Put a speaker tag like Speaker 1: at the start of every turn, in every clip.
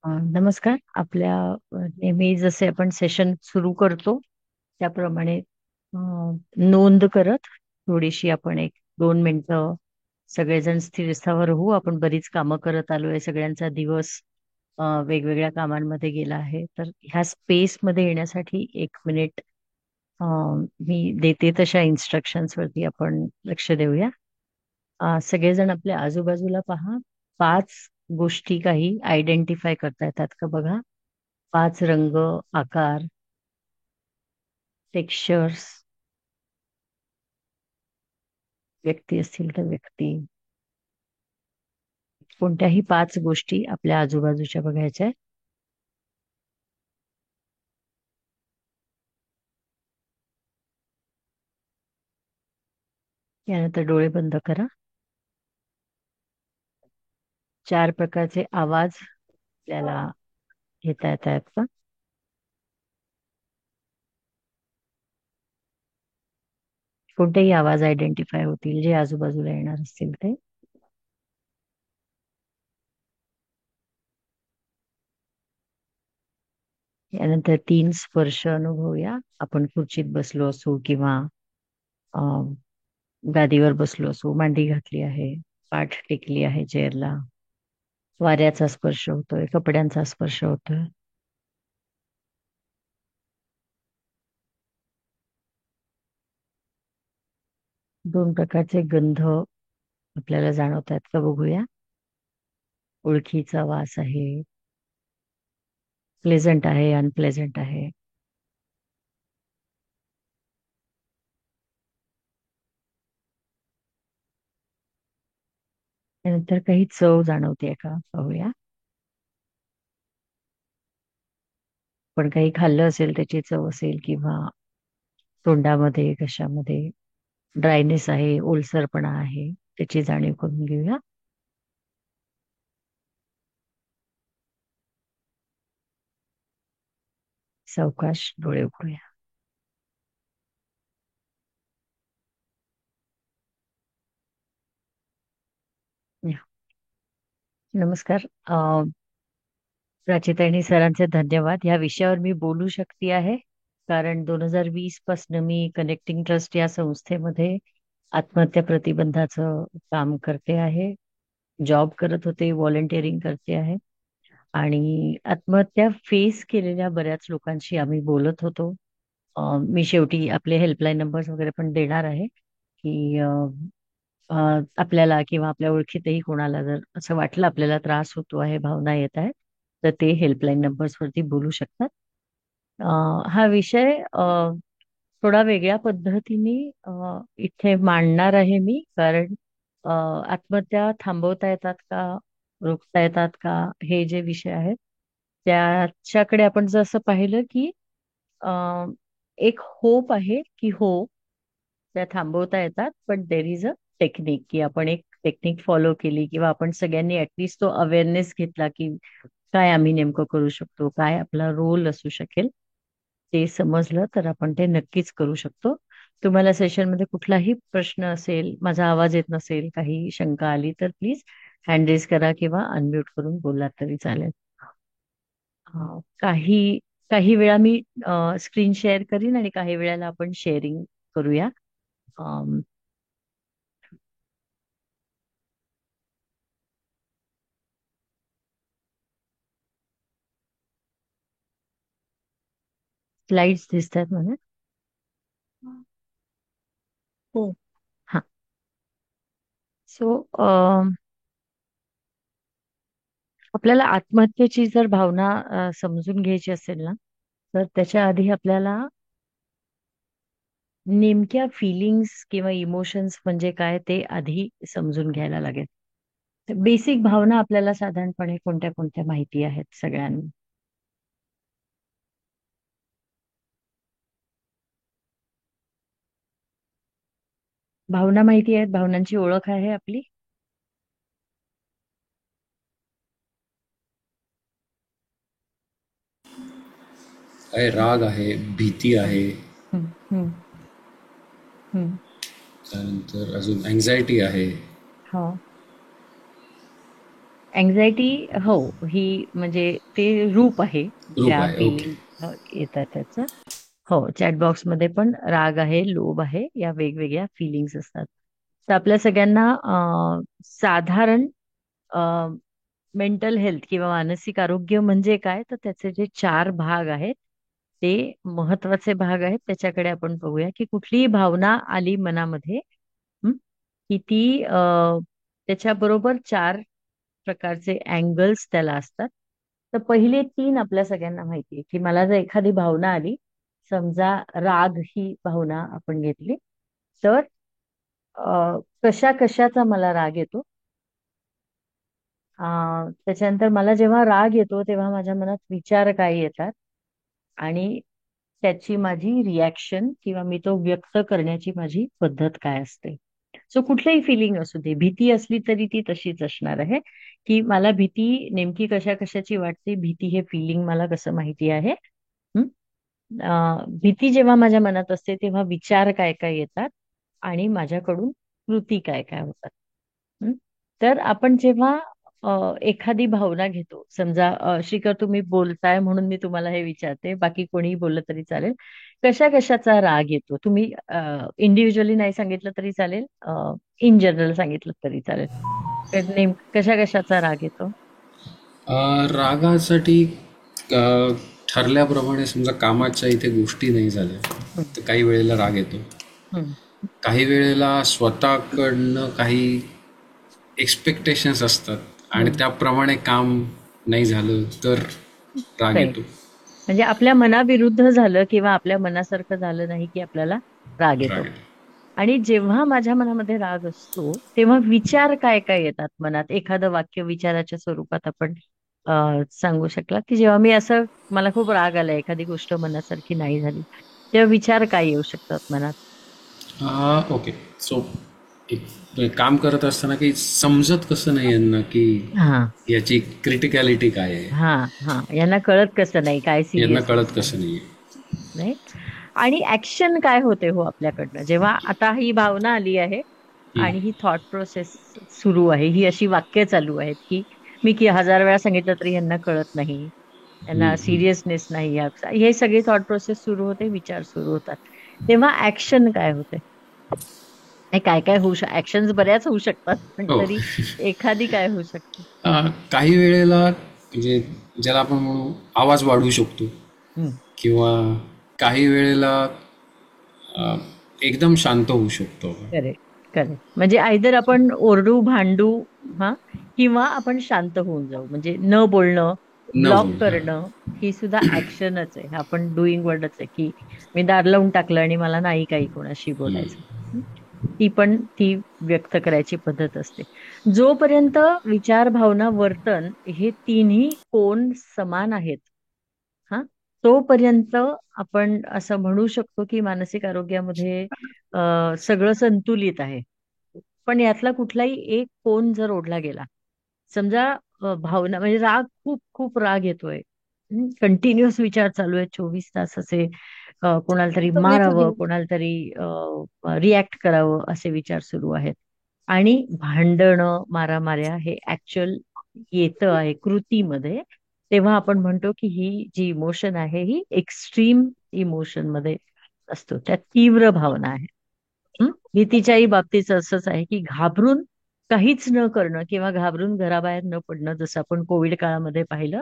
Speaker 1: नमस्कार. आपल्या नेहमी जसे आपण सेशन सुरू करतो त्याप्रमाणे अ, नोंद करत थोडीशी आपण 1-2 मिनिटं सगळेजण स्थिरस्थावर होऊ. आपण बरीच कामं करत आलोय. सगळ्यांचा दिवस वेगवेगळ्या कामांमध्ये गेला आहे. तर ह्या स्पेसमध्ये येण्यासाठी 1 मिनिट अ, मी देते तशा इन्स्ट्रक्शन्स वरती आपण लक्ष देऊया. सगळेजण आपल्या आजूबाजूला पहा. 5 गोष्टी काही आयडेंटिफाय करता येतात का बघा. 5 रंग, आकार, टेक्स्चर्स, व्यक्ती असतील तर व्यक्ती. कोणत्याही 5 गोष्टी आपल्या आजूबाजूच्या बघायच्या आहेत. यानंतर डोळे बंद करा. 4 प्रकारचे आवाज आपल्याला घेता येत आहेत का? कोणतेही आवाज आयडेंटिफाय होतील जे आजूबाजूला येणार असतील ते. यानंतर 3 स्पर्श अनुभवूया. आपण खुर्चीत बसलो असू किंवा गादीवर बसलो असू, मांडी घातली आहे, पाठ टेकली आहे चेअरला, वाऱ्याचा स्पर्श होतोय, कपड्यांचा स्पर्श होतोय. 2 प्रकारचे गंध आपल्याला जाणवत आहेत का बघूया. ओळखीचा वास आहे, प्लेझंट आहे, अनप्लेझंट आहे. त्यानंतर काही चव जाणवते का पाहूया. पण काही खाल्लं असेल त्याची चव असेल किंवा तोंडामध्ये कशामध्ये ड्रायनेस आहे, ओलसरपणा आहे, त्याची जाणीव करून घेऊया. सावकाश डोळे उघडूया. या. नमस्कार. प्राचिताईंनी सरांचे धन्यवाद. ह्या विषयावर मी बोलू शकते आहे कारण 2020 पासून मी कनेक्टिंग ट्रस्ट या संस्थेमध्ये आत्महत्या प्रतिबंधाचं काम करते आहे. जॉब करत होते, व्हॉलंटिअरिंग करते आहे आणि आत्महत्या फेस केलेल्या बऱ्याच लोकांशी आम्ही बोलत होतो. मी शेवटी आपले हेल्पलाईन नंबर्स वगैरे पण देणार आहे की अ, आपल्याला किंवा आपल्या ओळखीतही कोणाला जर असं वाटलं आपल्याला त्रास होतो आहे, भावना येत आहेत, तर ते हेल्पलाईन नंबर्स वरती बोलू शकतात. अ, हा विषय थोडा वेगळ्या पद्धतीने इथे मांडणार आहे मी कारण आत्महत्या थांबवता येतात का, रोखता येतात का, हे जे विषय आहेत त्याच्याकडे आपण जसं पाहिलं की अ, एक होप आहे की हो, त्या थांबवता येतात, पण देर इज अ टेक्निक की आपण एक टेक्निक फॉलो केली किंवा आपण सगळ्यांनी ऍटलिस्ट तो अवेअरनेस घेतला की काय आम्ही नेमकं करू शकतो, काय आपला रोल असू शकेल, ते समजलं तर आपण ते नक्कीच करू शकतो. तुम्हाला सेशनमध्ये कुठलाही प्रश्न असेल, माझा आवाज येत नसेल, काही शंका आली तर प्लीज हँड रेज करा किंवा अनम्यूट करून बोलला तरी चालेल. काही काही वेळा मी स्क्रीन शेअर करीन आणि काही वेळेला आपण शेअरिंग करूया. स्लाइड्स दिसतात मला. हो. हा. सो आपल्याला आत्महत्येची जर भावना समजून घ्यायची असेल ना, तर त्याच्या आधी आपल्याला नेमक्या फिलिंग्स किंवा इमोशन्स म्हणजे काय ते आधी समजून घ्यायला लागेल. बेसिक भावना आपल्याला साधारणपणे कोणत्या कोणत्या माहिती आहेत सगळ्यांना. भावना माहिती आहेत, भावनांची ओळख आहे आपली.
Speaker 2: आहे, राग आहे, भीती
Speaker 1: हम्म,
Speaker 2: आहे,
Speaker 1: हम्म, हम्म, हम्म.
Speaker 2: त्यानंतर अजून अँझायटी आहे,
Speaker 1: हो. अँझायटी, हो, ही म्हणजे ते रूप आहे
Speaker 2: रूप
Speaker 1: ज्या
Speaker 2: आहे. ओके.
Speaker 1: फिलिंग येतात त्याचं. हो, चॅटबॉक्स मध्ये पण राग आहे, लोभ आहे, या वेगवेगळ्या फिलिंग्स असतात. तर आपल्या सगळ्यांना साधारण मेंटल हेल्थ किंवा मानसिक आरोग्य म्हणजे काय, तर त्याचे जे चार भाग आहेत ते महत्वाचे भाग आहेत. त्याच्याकडे आपण बघूया की कुठलीही भावना आली मनामध्ये, हं, की ती त्याच्याबरोबर चार प्रकारचे अँगल्स त्याला असतात. तर पहिले तीन आपल्या सगळ्यांना माहिती आहे, की मला जर एखादी भावना आली, समजा राग ही भावना आपण घेतली, तर कशा कशाचा मला राग येतो. त्याच्यानंतर मला जेव्हा राग येतो तेव्हा माझ्या मनात विचार काय येतात आणि त्याची माझी रिॲक्शन किंवा मी तो व्यक्त करण्याची माझी पद्धत काय असते. सो कुठलीही फिलिंग असू दे, भीती असली तरी ती तशीच असणार आहे, की मला भीती नेमकी कशा कशाची वाटते, भीती हे फिलिंग मला कसं माहिती आहे. हं? भीती जेव्हा माझ्या मनात असते तेव्हा विचार काय काय येतात आणि माझ्याकडून कृती काय काय होतात. हं? तर आपण जेव्हा एखादी भावना घेतो, समजा श्रीकर तुम्ही बोलताय म्हणून मी तुम्हाला हे विचारते, बाकी कोणीही बोललं तरी चालेल. कशा कशाचा राग येतो, तुम्ही इंडिव्हिज्युअली नाही सांगितलं तरी चालेल, इन जनरल सांगितलं तरी चालेल. कशा कशाचा राग येतो.
Speaker 2: रागासाठी अ, ठरल्याप्रमाणे समजा कामाच्या इथे गोष्टी नाही झाल्या
Speaker 1: हं,
Speaker 2: तर काही वेळेला राग येतो.
Speaker 1: हं,
Speaker 2: काही वेळेला स्वतःकडनं काही एक्सपेक्टेशन्स असतात आणि
Speaker 1: हं.
Speaker 2: त्याप्रमाणे काम नाही झालं तर राग
Speaker 1: राईट.
Speaker 2: येतो.
Speaker 1: म्हणजे आपल्या मनाविरुद्ध झालं किंवा आपल्या मनासारखं झालं नाही की आपल्याला राग
Speaker 2: राग
Speaker 1: येतो.
Speaker 2: येतो.
Speaker 1: आणि जेव्हा माझ्या मनामध्ये राग असतो तेव्हा विचार काय काय येतात मनात, एखादं वाक्य विचाराच्या स्वरूपात आपण सांगू शकला, की जेव्हा मी असं, मला खूप राग आला, एखादी गोष्ट मनासारखी नाही झाली, तेव्हा विचार काय येऊ शकतात मनात.
Speaker 2: ओके. सो एक काम करत असताना काही समजत कसं नाही यांना की
Speaker 1: हा,
Speaker 2: याची क्रिटिकॅलिटी काय आहे.
Speaker 1: हा, हा, यांना कळत कसं नाही काय
Speaker 2: यांना
Speaker 1: सिरियसनेस
Speaker 2: कळत
Speaker 1: आहे.
Speaker 2: कसं नाही.
Speaker 1: नाही. आणि ऍक्शन काय होते हो आपल्याकडनं, जेव्हा आता ही भावना आली आहे आणि ही थॉट प्रोसेस सुरू आहे, ही अशी वाक्य चालू आहेत की मी की हजार वेळा सांगितलं तरी यांना कळत नाही, यांना सिरियसनेस नाही, हे सगळे थॉट प्रोसेस सुरू होते, विचार सुरू होतात. तेव्हा ऍक्शन काय होते. हे काय काय होऊ ऍक्शन्स बऱ्याच होऊ शकतात, पण
Speaker 2: हो.
Speaker 1: तरी एखादी काय होऊ शकते.
Speaker 2: काही वेळेला म्हणजे ज्याला आपण म्हणू आवाज वाढवू शकतो किंवा काही वेळेला अ, एकदम शांत होऊ शकतो.
Speaker 1: Correct, correct. म्हणजे आयदर आपण ओरडू भांडू, हा, किंवा आपण शांत होऊन जाऊ, म्हणजे न बोलणं,
Speaker 2: न
Speaker 1: ब्लॉक
Speaker 2: बोल.
Speaker 1: करणं, ही सुद्धा ऍक्शनच आहे. आपण डुईंग वर्डच आहे, की मी दार लावून टाकलं आणि मला नाही काही कोणाशी बोलायचं. हं? ती पण ती व्यक्त करायची पद्धत असते. जोपर्यंत विचार, भावना, वर्तन हे तिन्ही कोण समान आहेत, हा, तोपर्यंत आपण असं म्हणू शकतो की मानसिक आरोग्यामध्ये सगळं संतुलित आहे. पण यातला कुठलाही एक कोण जर ओढला गेला, समजा भावना म्हणजे राग, खूप खूप राग येतोय, कंटिन्युअस विचार चालू आहेत 24 तास असे, कोणाला तरी मारावं, कोणाला तरी रिॲक्ट करावं, असे विचार सुरू आहेत आणि भांडणं, मारामाऱ्या हे ऍक्च्युअल येतं आहे कृतीमध्ये, तेव्हा आपण म्हणतो की ही जी इमोशन आहे ही एक्स्ट्रीम इमोशन मध्ये असतो, त्या तीव्र भावना आहे. भीतीच्याही बाबतीत असंच आहे, की घाबरून काहीच न करणं किंवा घाबरून घराबाहेर न पडणं, जसं आपण कोविड काळामध्ये पाहिलं,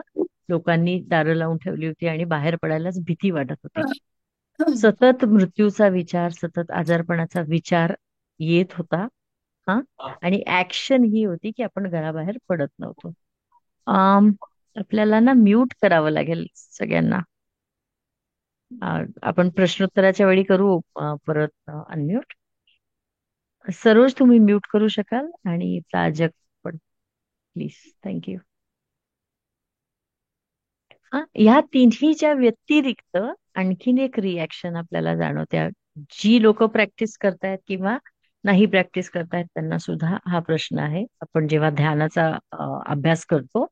Speaker 1: लोकांनी दारं लावून ठेवली होती आणि बाहेर पडायलाच भीती वाटत होती. सतत मृत्यूचा विचार, सतत आजारपणाचा विचार येत होता. हा. आणि ऍक्शन ही होती की आपण घराबाहेर पडत नव्हतो. अम, आपल्याला ना म्यूट करावं लागेल सगळ्यांना. आपण प्रश्नोत्तराच्या वेळी करू परत अनम्यूट. सरोज, तुम्ही म्यूट करू शकाल आणि प्राजक पण, प्लीज. थँक्यू. हा, ह्या तिन्हीच्या व्यतिरिक्त आणखीन एक रिॲक्शन आपल्याला जाणवते. जी लोक प्रॅक्टिस करतायत किंवा नाही प्रॅक्टिस करतायत त्यांना सुद्धा हा प्रश्न आहे. आपण जेव्हा ध्यानाचा अभ्यास करतो,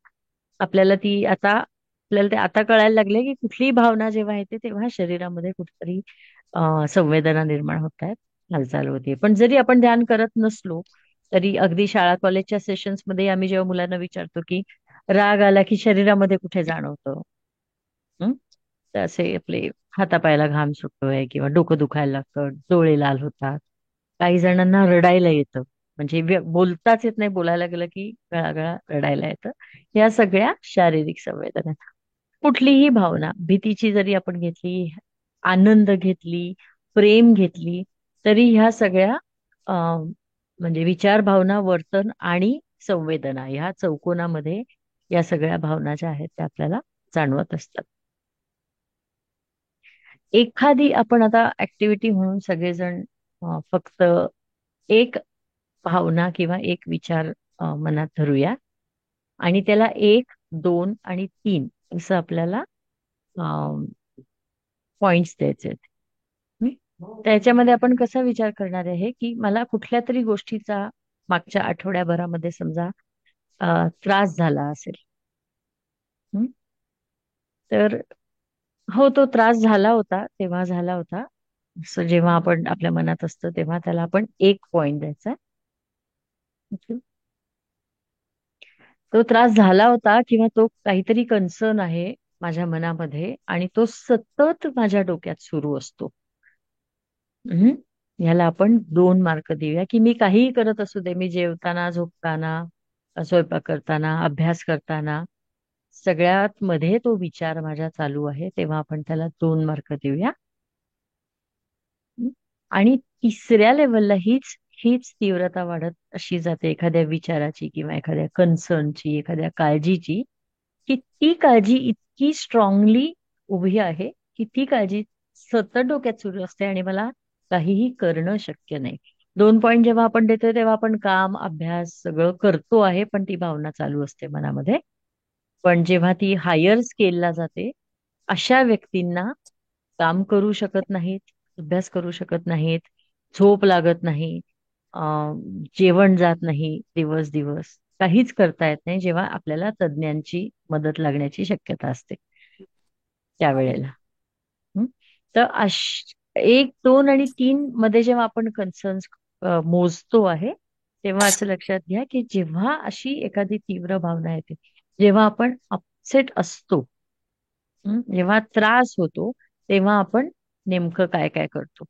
Speaker 1: आपल्याला ती आता, आपल्याला ते आता कळायला लागले की कुठलीही भावना जेव्हा येते तेव्हा शरीरामध्ये कुठेतरी संवेदना निर्माण होत आहेत, हालचाल होते. पण जरी आपण ध्यान करत नसलो तरी अगदी शाळा कॉलेजच्या सेशन्स मध्ये आम्ही जेव्हा मुलांना विचारतो की राग आला की शरीरामध्ये कुठे जाणवतं, हं? तर असे आपले हातापायाला घाम सुटतोय किंवा डोकं दुखायला लागतं, डोळे लाल होतात, काही जणांना रडायला येतं, म्हणजे बोलताच येत नाही, बोलायला गेलं की गळागळा रडायला येतं. या सगळ्या शारीरिक संवेदना. कुठलीही भावना, भीतीची जरी आपण घेतली, आनंद घेतली, प्रेम घेतली, तरी ह्या सगळ्या म्हणजे विचार, भावना, वर्तन आणि संवेदना ह्या चौकोनामध्ये या सगळ्या भावना ज्या आहेत त्या आपल्याला जाणवत असतात. एखादी आपण आता ऍक्टिव्हिटी म्हणून सगळेजण फक्त एक भावना किंवा एक विचार मनात धरूया आणि त्याला 1, 2 आणि 3 असं आपल्याला पॉइंट्स द्यायचे आहेत. त्याच्यामध्ये आपण कसा विचार करणार आहे की मला कुठल्या तरी गोष्टीचा मागच्या आठवड्याभरामध्ये समजा त्रास झाला असेल. हं? तर हो, तो त्रास झाला होता, तेव्हा झाला होता. असं जेव्हा आपण आपल्या मनात असतं तेव्हा त्याला आपण 1 पॉइंट द्यायचा. ओके. तो त्रास झाला होता किंवा तो काहीतरी कन्सर्न आहे माझ्या मनामध्ये आणि तो सतत माझ्या डोक्यात सुरू असतो. हम्म. ह्याला आपण 2 मार्क देऊया की मी काहीही करत असू दे, मी जेवताना, झोपताना, स्वयंपाक करताना, अभ्यास करताना, सगळ्यात मध्ये तो विचार माझ्या चालू आहे, तेव्हा आपण त्याला 2 मार्क देऊया. हं. आणि तिसऱ्या लेवलला हीच हीच तीव्रता वाढत अशी जाते एखाद्या विचाराची किंवा एखाद्या कन्सर्नची, एखाद्या काळजीची, की ती काळजी इतकी स्ट्रॉंगली उभी आहे की ती काळजी सतत डोक्यात सुरू असते आणि मला काहीही करणं शक्य नाही. 2 पॉइंट जेव्हा आपण देतोय तेव्हा आपण काम, अभ्यास सगळं करतो आहे, पण ती भावना चालू असते मनामध्ये. पण जेव्हा ती हायर स्केलला जाते, अशा व्यक्तींना काम करू शकत नाहीत, अभ्यास करू शकत नाहीत, झोप लागत नाही, जेवण जात नाही दिवस दिवस, काहीच करता येत नाही जेव्हा आपल्याला तज्ञांची मदत लागण्याची शक्यता असते त्यावेळेला. हं? तर 1, 2 आणि 3 मध्ये जेव्हा आपण कन्सर्न्स मोजतो आहे, तेव्हा असं लक्षात घ्या की जेव्हा अशी एखादी तीव्र भावना येते, जेव्हा आपण अपसेट असतो, जेव्हा त्रास होतो, तेव्हा आपण नेमकं काय काय करतो.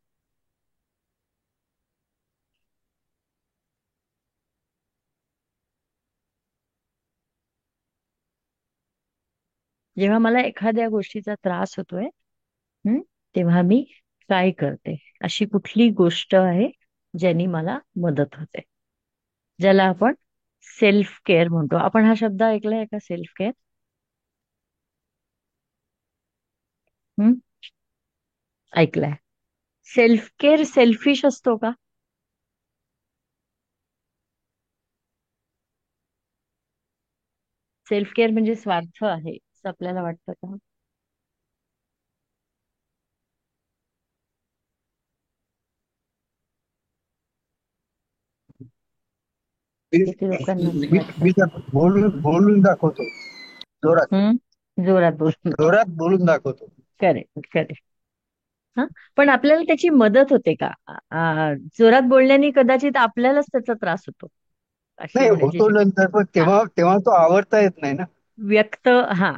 Speaker 1: जेव्हा मला एखाद्या गोष्टीचा त्रास होतोय, हं, तेव्हा मी काय करते, अशी कुठली गोष्ट आहे ज्यानी मला मदत होते, ज्याला आपण सेल्फ केअर म्हणतो. आपण हा शब्द ऐकलाय का, सेल्फ केअर? ऐकलाय. सेल्फ केअर सेल्फिश असतो का? सेल्फ केअर म्हणजे स्वार्थ आहे असं आपल्याला वाटतं का?
Speaker 3: मी
Speaker 1: किती लोकांना असं
Speaker 3: मी
Speaker 1: वाटतं?
Speaker 3: मी बोलून बोलून दाखवतो. जोरात
Speaker 1: जोरात बोल.
Speaker 3: जोरात बोलून दाखवतो.
Speaker 1: Correct, correct. हा, पण आपल्याला त्याची मदत होते का? जोरात बोलण्याने कदाचित आपल्यालाच त्याचा त्रास होतो, अशी
Speaker 3: नाही
Speaker 1: म्हणायची
Speaker 3: होतो
Speaker 1: शक्यता.
Speaker 3: नंतर, पण
Speaker 1: हा,
Speaker 3: तेव्हा तेव्हा तो आवडता येत नाही ना.
Speaker 1: व्यक्त. हा,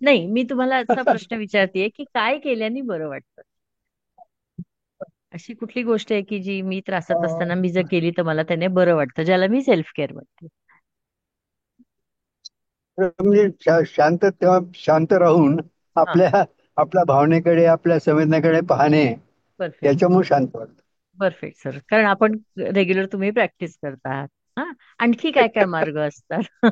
Speaker 1: नाही, मी तुम्हाला असा प्रश्न विचारतेय की काय केल्याने बरं वाटतं? अशी कुठली गोष्ट आहे की जी मी त्रासात असताना मी जर केली तर मला त्याने बरं वाटतं, ज्याला मी सेल्फ केअर म्हणते.
Speaker 3: म्हणजे शांत, तेव्हा शांत राहून
Speaker 1: हा,
Speaker 3: आपल्या आपल्या भावनेकडे, आपल्या संवेदनेकडे पाहणे,
Speaker 1: परफेक्ट.
Speaker 3: याच्यामुळे शांत वाटतं.
Speaker 1: परफेक्ट सर, कारण आपण रेग्युलर तुम्ही प्रॅक्टिस करता आहात. हा, आणखी काय काय मार्ग असतात?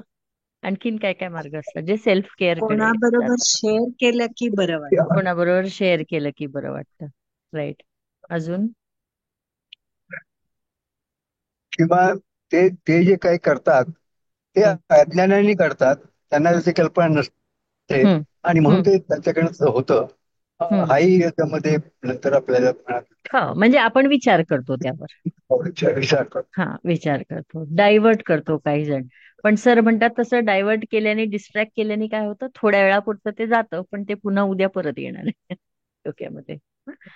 Speaker 1: आणखीन काय काय मार्ग असतात जे सेल्फ केअर कडे
Speaker 4: कोणाबरोबर
Speaker 1: जातात?
Speaker 4: शेअर केलं की बरं वाटतं.
Speaker 1: कोणाबरोबर शेअर केलं की बरं वाटतं. राईट. अजून?
Speaker 3: किंवा ते ते जे काही करतात ते
Speaker 1: हम्म,
Speaker 3: अज्ञानाने करतात, त्यांना
Speaker 1: हम्म,
Speaker 3: त्याची कल्पना नसते
Speaker 1: हम्म,
Speaker 3: आणि म्हणून
Speaker 1: हम्म,
Speaker 3: ते त्यांच्याकडनं होतं.
Speaker 1: हम्म.
Speaker 3: हाही त्यामध्ये नंतर आपल्याला
Speaker 1: हा, म्हणजे आपण विचार करतो त्यावर.
Speaker 3: विचार करतो.
Speaker 1: हा, विचार करतो, डायव्हर्ट करतो काही जण. पण सर म्हणतात तसं डायव्हर्ट केल्याने, डिस्ट्रॅक्ट केल्याने काय होतं, थोड्या वेळापुरतं ते जातं पण ते पुन्हा उद्या परत येणार आहे डोक्यामध्ये.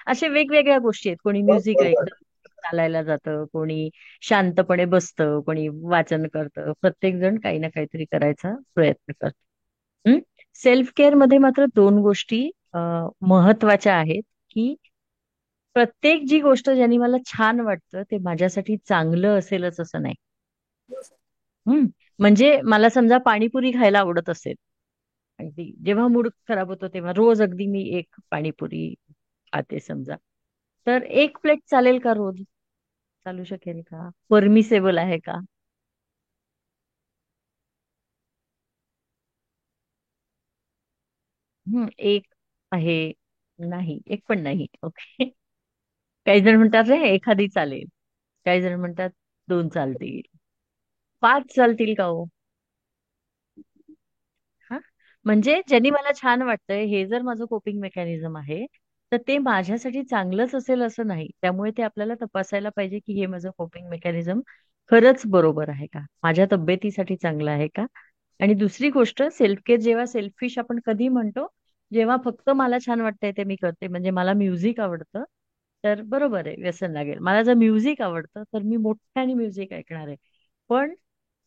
Speaker 1: असे वेगवेगळ्या गोष्टी आहेत. कोणी म्युझिक
Speaker 3: बरोबर.
Speaker 1: ऐकतं, चालायला जातं, कोणी शांतपणे बसतं, कोणी वाचन करतं. प्रत्येक जण काही ना काहीतरी करायचा प्रयत्न करतो. सेल्फ केअर मध्ये मात्र दोन गोष्टी महत्वाच्या आहेत, की प्रत्येक जी गोष्ट ज्याने मला छान वाटतं ते माझ्यासाठी चांगलं असेलच असं नाही. म्हणजे मला समजा पाणीपुरी खायला आवडत असेल, अगदी जेव्हा मूड खराब होतो तेव्हा रोज अगदी मी एक पाणीपुरी खाते समजा, तर एक प्लेट चालेल का रोज? चालू शकेल का? परमिसेबल आहे का? एक आहे, नाही, एक पण नाही. ओके. काही जण म्हणतात रे एखादी चालेल, काही जण म्हणतात दोन चालतील, पाच चालतील का हो? हा, म्हणजे ज्यांनी मला छान वाटतंय हे जर माझं कोपिंग मेकॅनिझम आहे, तर ते माझ्यासाठी चांगलंच असेल असं नाही. त्यामुळे ते आपल्याला तपासायला पाहिजे की हे माझं कोपिंग मेकॅनिझम खरंच बरोबर आहे का, माझ्या तब्येतीसाठी चांगलं आहे का. आणि दुसरी गोष्ट, सेल्फ केअर जेव्हा सेल्फिश आपण कधी म्हणतो, जेव्हा फक्त मला छान वाटतंय ते मी करते. म्हणजे मला म्युझिक आवडतं, तर बरोबर आहे व्यसन लागेल. मला जर म्युझिक आवडतं तर मी मोठ्याने म्युझिक ऐकणार आहे. पण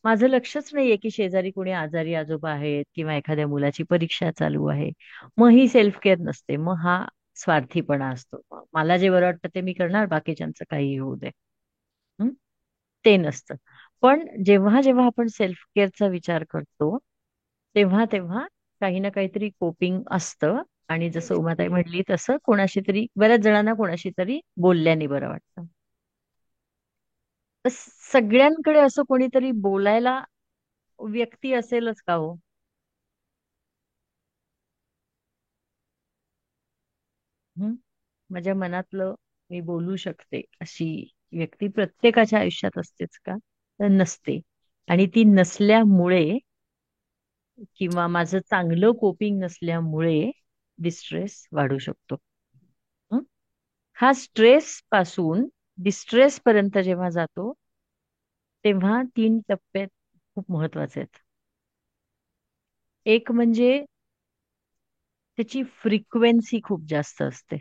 Speaker 1: माझं लक्षच नाहीये की शेजारी कोणी आजारी आजोबा आहेत किंवा एखाद्या मुलाची परीक्षा चालू आहे. मग ही सेल्फ केअर नसते, मग हा स्वार्थीपणा असतो. मला जे बरं वाटतं ते मी करणार, बाकीच्यांचं काही होऊ दे. हं? ते नसतं. पण जेव्हा जेव्हा आपण सेल्फ केअरचा विचार करतो, तेव्हा तेव्हा काही ना काहीतरी कोपिंग असतं. आणि जसं उमाताई म्हणली तसं कोणाशी तरी, बऱ्याच जणांना कोणाशी तरी बोलल्याने बरं वाटतं. तर सगळ्यांकडे असं कोणीतरी बोलायला व्यक्ती असेलच का हो? हं? माझ्या मनातलं मी बोलू शकते अशी व्यक्ती प्रत्येकाच्या आयुष्यात असतेच का? तर नसते. आणि ती नसल्यामुळे किंवा माझं चांगलं कोपिंग नसल्यामुळे डिस्ट्रेस वाढू शकतो. हं? हा स्ट्रेस पासून डिस्ट्रेस पर्यंत जेव्हा जातो, तेव्हा 3 टप्पे खूप महत्वाचे आहेत. एक म्हणजे त्याची फ्रिक्वेन्सी खूप जास्त असते.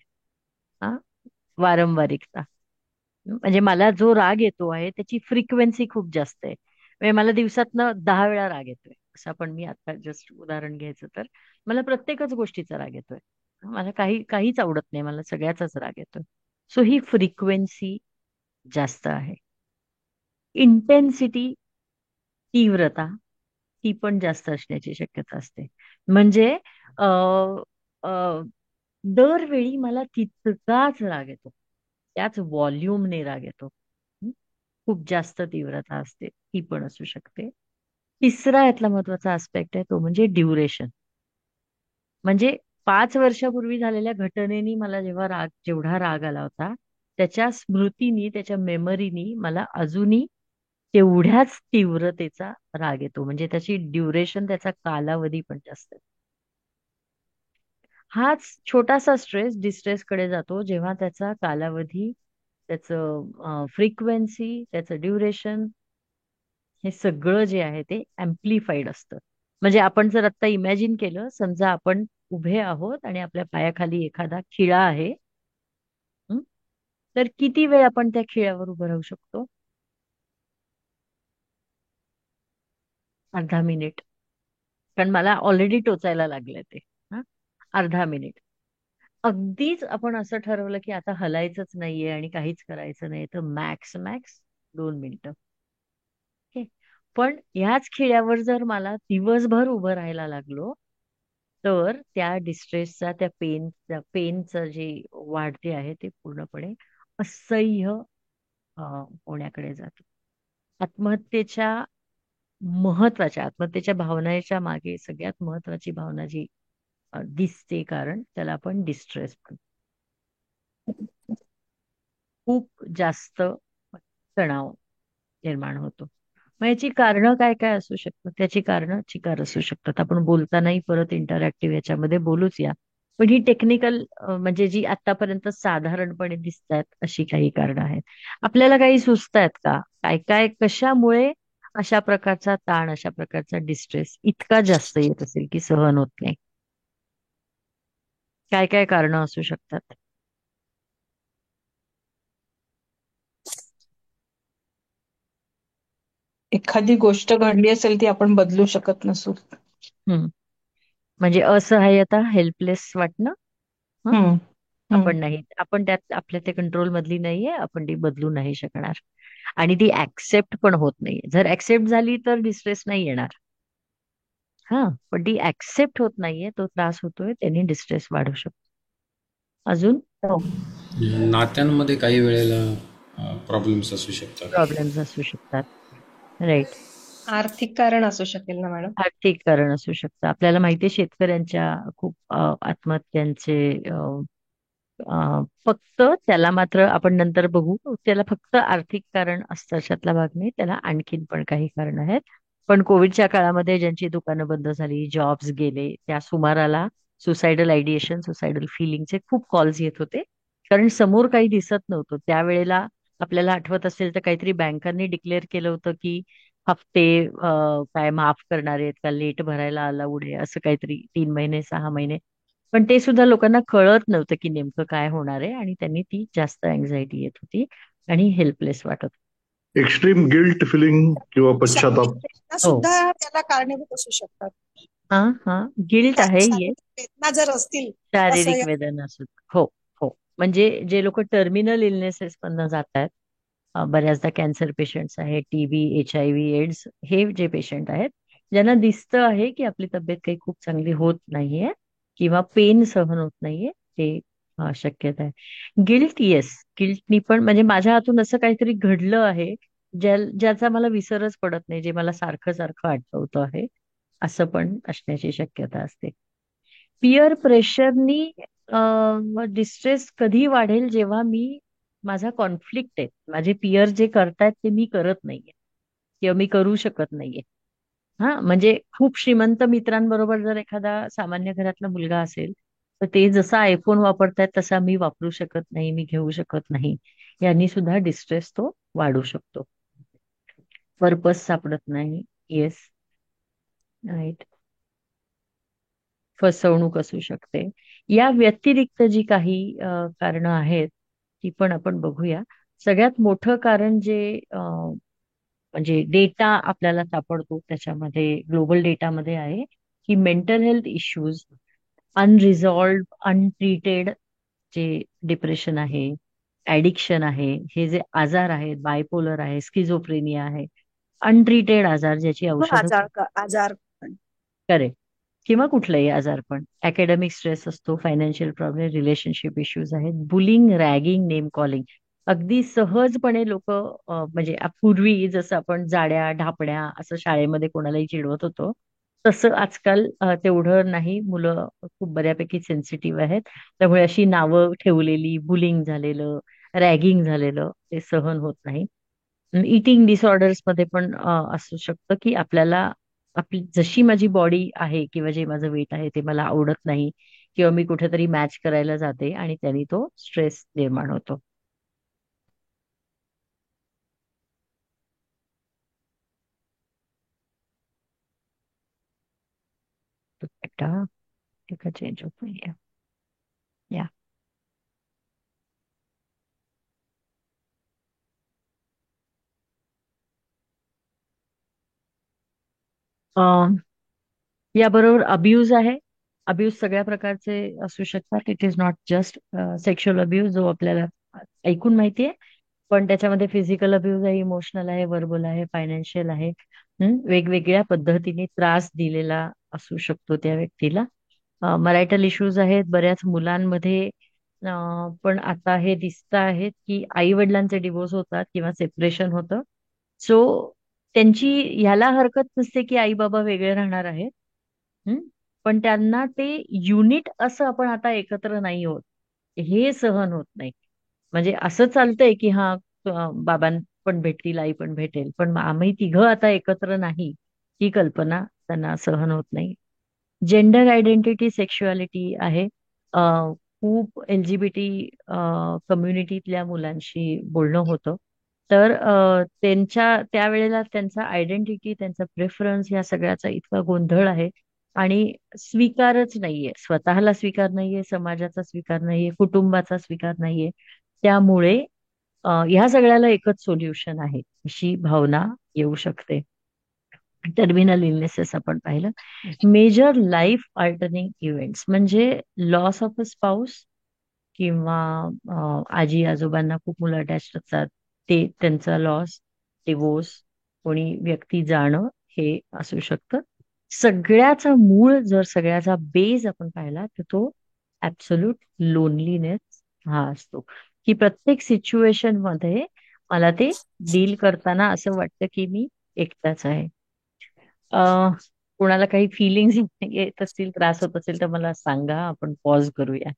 Speaker 1: हा, वारंवारिकता. म्हणजे मला जो राग येतो आहे त्याची फ्रिक्वेन्सी खूप जास्त आहे. म्हणजे मला दिवसातनं 10 वेळा राग येतोय, असं पण मी आता जस्ट उदाहरण घ्यायचं तर मला प्रत्येकच गोष्टीचा राग येतोय. मला काहीच आवडत नाही, मला सगळ्याचाच राग येतोय. सो ही फ्रिक्वेन्सी जास्त आहे. इंटेन्सिटी, तीव्रता, ती पण जास्त असण्याची शक्यता असते. म्हणजे अ, अ, दरवेळी मला तितकाच राग येतो, त्याच व्हॉल्यूमने राग येतो. हं? खूप जास्त तीव्रता असते, ती पण असू शकते. तिसरा यातला महत्वाचा आस्पेक्ट आहे तो म्हणजे ड्युरेशन. म्हणजे 5 वर्षापूर्वी झालेल्या घटनेनी मला जेवढा राग आला होता, त्याच्या स्मृतीनी, त्याच्या मेमरीनी मला अजूनही तेवढ्याच तीव्रतेचा राग येतो. म्हणजे त्याची ड्युरेशन, त्याचा कालावधी पण जास्त आहे. हाच छोटासा स्ट्रेस डिस्ट्रेस कडे जातो जेव्हा त्याचा कालावधी, त्याचं फ्रिक्वेन्सी, त्याचं ड्युरेशन, हे सगळं जे आहे ते अम्प्लिफाईड असतं. म्हणजे आपण जर आता इमॅजिन केलं, समजा आपण उभे आहोत आणि आपल्या पायाखाली एखादा खिळा आहे. हं? तर किती वेळ आपण त्या खिळ्यावर उभं राहू शकतो? अर्धा मिनिट. कारण मला ऑलरेडी टोचायला लागले ते. हा, अर्धा मिनिट. अगदीच आपण असं ठरवलं की आता हलायचंच नाहीये आणि काहीच करायचं नाही, तर मॅक्स मॅक्स 2 मिनिटं. ओके. पण ह्याच खिळ्यावर जर मला दिवसभर उभं राहायला लागलो, तर त्या डिस्ट्रेसचा, पेनचं जे वाढते आहे ते पूर्णपणे असह्य अ, होण्याकडे जाते. आत्महत्येच्या आत्महत्येच्या भावनेच्या मागे सगळ्यात महत्वाची भावना जी दिसते, कारण त्याला आपण डिस्ट्रेस म्हणतो. खूप जास्त तणाव निर्माण होतो. मग याची कारणं काय काय असू शकतात? त्याची कारणं चिकार असू शकतात. आपण बोलतानाही परत इंटरॅक्टिव्ह याच्यामध्ये बोलूच या. पण ही टेक्निकल, म्हणजे जी आतापर्यंत साधारणपणे दिसतात अशी काही कारणं आहेत. आपल्याला काही सुचतायत का? काय काय कशामुळे अशा प्रकारचा ताण, अशा प्रकारचा डिस्ट्रेस इतका जास्त येत असेल की सहन होत नाही? काय काय कारणं असू शकतात?
Speaker 4: एखादी गोष्ट घडली असेल ती आपण बदलू शकत नसू.
Speaker 1: हम्म. म्हणजे असहाय्यता, हेल्पलेस वाटणं. हं?
Speaker 4: हम्म. हम्म.
Speaker 1: आपण नाही, आपण त्यात आपल्या ते कंट्रोल मधली नाहीये, आपण ती बदलू नाही शकणार. आणि ती ऍक्सेप्ट पण होत नाहीये. जर ऍक्सेप्ट झाली तर डिस्ट्रेस नाही येणार. हा, पण ती ऍक्सेप्ट होत नाहीये, तो त्रास होतोय, त्यांनी डिस्ट्रेस वाढू शकतो. अजून
Speaker 4: हो.
Speaker 2: नात्यांमध्ये काही वेळेला प्रॉब्लेम्स असू शकतात.
Speaker 1: प्रॉब्लेम्स असू शकतात. राईट.
Speaker 5: आर्थिक कारण असू शकेल ना मॅडम?
Speaker 1: आर्थिक कारण असू शकतं. आपल्याला माहितीये शेतकऱ्यांच्या खूप आत्महत्यांचे फक्त त्याला मात्र आपण नंतर बघू. त्याला फक्त आर्थिक कारण असतं अशातला भाग नाही. त्याला आणखीन पण काही कारण आहेत. पण कोविडच्या काळामध्ये ज्यांची दुकानं बंद झाली, जॉब्स गेले, त्या सुमाराला सुसायडल आयडिएशन, सुसायडल फिलिंगचे खूप कॉल्स येत होते. कारण समोर काही दिसत नव्हतं. त्यावेळेला आपल्याला आठवत असेल तर काहीतरी बँकांनी डिक्लेअर केलं होतं की हप्ते काय माफ करणार आहेत का, लेट भरायला अलाउड आहे, असं काहीतरी 3 महिने 6 महिने. पण ते सुद्धा लोकांना कळत नव्हतं की नेमकं काय होणार आहे, आणि त्यांनी ती जास्त अँझायटी येत होती आणि हेल्पलेस वाटत होतं.
Speaker 6: एक्स्ट्रीम गिल्ट फिलिंग किंवा पश्चाताप.
Speaker 7: शारीरिक वेदना
Speaker 1: हो.
Speaker 7: सुद्धा त्याला कारणीभूत असू शकतात.
Speaker 1: हा हा, गिल्ट
Speaker 7: काही
Speaker 1: आहे ये.
Speaker 7: शारीरिक वेदना जर असतील असं
Speaker 1: शारीरिक वेदना सुद्धा, हो. हो. म्हणजे जे लोक टर्मिनल इलनेसेस मधनं जात आहेत, बऱ्याचदा कॅन्सर पेशंट्स आहेत, टीबी, HIV, एड्स, हे जे पेशंट आहेत, ज्यांना दिसतं आहे की आपली तब्येत काही खूप चांगली होत नाहीये किंवा पेन सहन होत नाहीये, ते शक्यता आहे. गिल्ट, येस, गिल्टनी पण, म्हणजे माझ्या हातून असं काहीतरी घडलं आहे ज्याचा मला विसरच पडत नाही, जे मला सारखं सारखं आठवतं आहे, असं पण असण्याची शक्यता असते. पियर प्रेशरनी डिस्ट्रेस कधी वाढेल, जेव्हा माझा कॉन्फ्लिक्ट आहे, माझे पियर जे करतायत ते मी करत नाहीये किंवा मी करू शकत नाहीये. हा, म्हणजे खूप श्रीमंत मित्रांबरोबर जर एखादा सामान्य घरातला मुलगा असेल, तर ते जसा आयफोन वापरतायत तसा मी वापरू शकत नाही, मी घेऊ शकत नाही, यांनी सुद्धा डिस्ट्रेस तो वाढू शकतो. पर्पज सापडत नाही. Yes, right. फसवणूक असू शकते. या व्यतिरिक्त जी काही कारणं आहेत, ती पण आपण बघूया. सगळ्यात मोठं कारण जे म्हणजे डेटा आपल्याला सापडतो त्याच्यामध्ये, ग्लोबल डेटामध्ये आहे की मेंटल हेल्थ इश्यूज, अनरिझॉल्व, अनट्रीटेड जे डिप्रेशन आहे, ऍडिक्शन आहे, हे जे आजार आहेत, बायपोलर आहे, स्किझोफ्रेनिया आहे, अनट्रीटेड आजार ज्याची औषधं,
Speaker 7: आजार
Speaker 1: करेक्ट, किंवा कुठलंही आजारपण, अकॅडमिक स्ट्रेस असतो, फायनान्शियल प्रॉब्लेम, रिलेशनशिप इश्यूज आहेत, बुलिंग, रॅगिंग, नेम कॉलिंग. अगदी सहजपणे लोक, म्हणजे पूर्वी जसं आपण जाड्या ढापड्या असं शाळेमध्ये कोणालाही चिडवत होतो, तसं आजकाल तेवढं नाही. मुलं खूप बऱ्यापैकी सेन्सिटिव्ह आहेत. त्यामुळे अशी नावं ठेवलेली, बुलिंग झालेलं, रॅगिंग झालेलं ते सहन होत नाही. इटिंग डिसऑर्डर्स मध्ये पण असू शकतं की आपल्याला आपली जशी माझी बॉडी आहे किंवा जे माझं वेट आहे ते मला आवडत नाही, किंवा मी कुठेतरी मॅच करायला जाते आणि त्यांनी तो स्ट्रेस निर्माण होतो. एकटा एका चेंज होत नाहीये. या याबरोबर अब्यूज आहे. अब्यूज सगळ्या प्रकारचे असू शकतात. It is not just sexual abuse जो आपल्याला ऐकून माहितीये, पण त्याच्यामध्ये फिजिकल अब्यूज आहे, इमोशनल आहे, वर्बल आहे, फायनान्शियल आहे. वेगवेगळ्या पद्धतीने त्रास दिलेला असू शकतो त्या व्यक्तीला. मरायटल इश्यूज आहेत बऱ्याच मुलांमध्ये. पण आता हे दिसत आहेत की आई वडिलांचे डिवोर्स होतात किंवा सेपरेशन होतं. सो त्यांची ह्याला हरकत नसते की आई बाबा वेगळे राहणार आहेत. हं? पण त्यांना ते युनिट असं आपण आता एकत्र नाही होत, हे सहन होत नाही. म्हणजे असं चालतंय की हा, बाबां पण भेटतील, आई पण भेटेल, पण मग आम्ही तिघं आता एकत्र नाही, ही कल्पना त्यांना सहन होत नाही. जेंडर आयडेंटिटी, सेक्शुअलिटी आहे. खूप LGBT कम्युनिटीतल्या मुलांशी बोलणं होतं. तर त्यांच्या त्यावेळेला त्यांचा आयडेंटिटी, त्यांचा प्रेफरन्स, या सगळ्याचा इतका गोंधळ आहे, आणि स्वीकारच नाहीये, स्वतःला स्वीकार नाहीये, समाजाचा स्वीकार नाहीये, कुटुंबाचा स्वीकार नाहीये. त्यामुळे ह्या सगळ्याला एकच सोल्युशन आहे, अशी भावना येऊ शकते. टर्मिनल इलनेसेस आपण पाहिलं. मेजर लाईफ अल्टरिंग इव्हेंट्स म्हणजे लॉस ऑफ अ स्पाऊस किंवा आजी आजोबांना खूप मुलं अटॅच असतात, ते त्यांचा लॉस, डिवोर्स, कोणी व्यक्ती जाणं, हे असू शकतं. सगळ्याचा मूळ, जर सगळ्याचा बेस आपण पाहिला तर तो ऍब्सोल्यूट लोनलीनेस हा असतो, की प्रत्येक सिच्युएशन मध्ये मला ते डील करताना असं वाटतं की मी एकटाच आहे. अ कोणाला काही फिलिंग्स येत असतील, त्रास होत असेल तर मला सांगा, आपण पॉज करूया.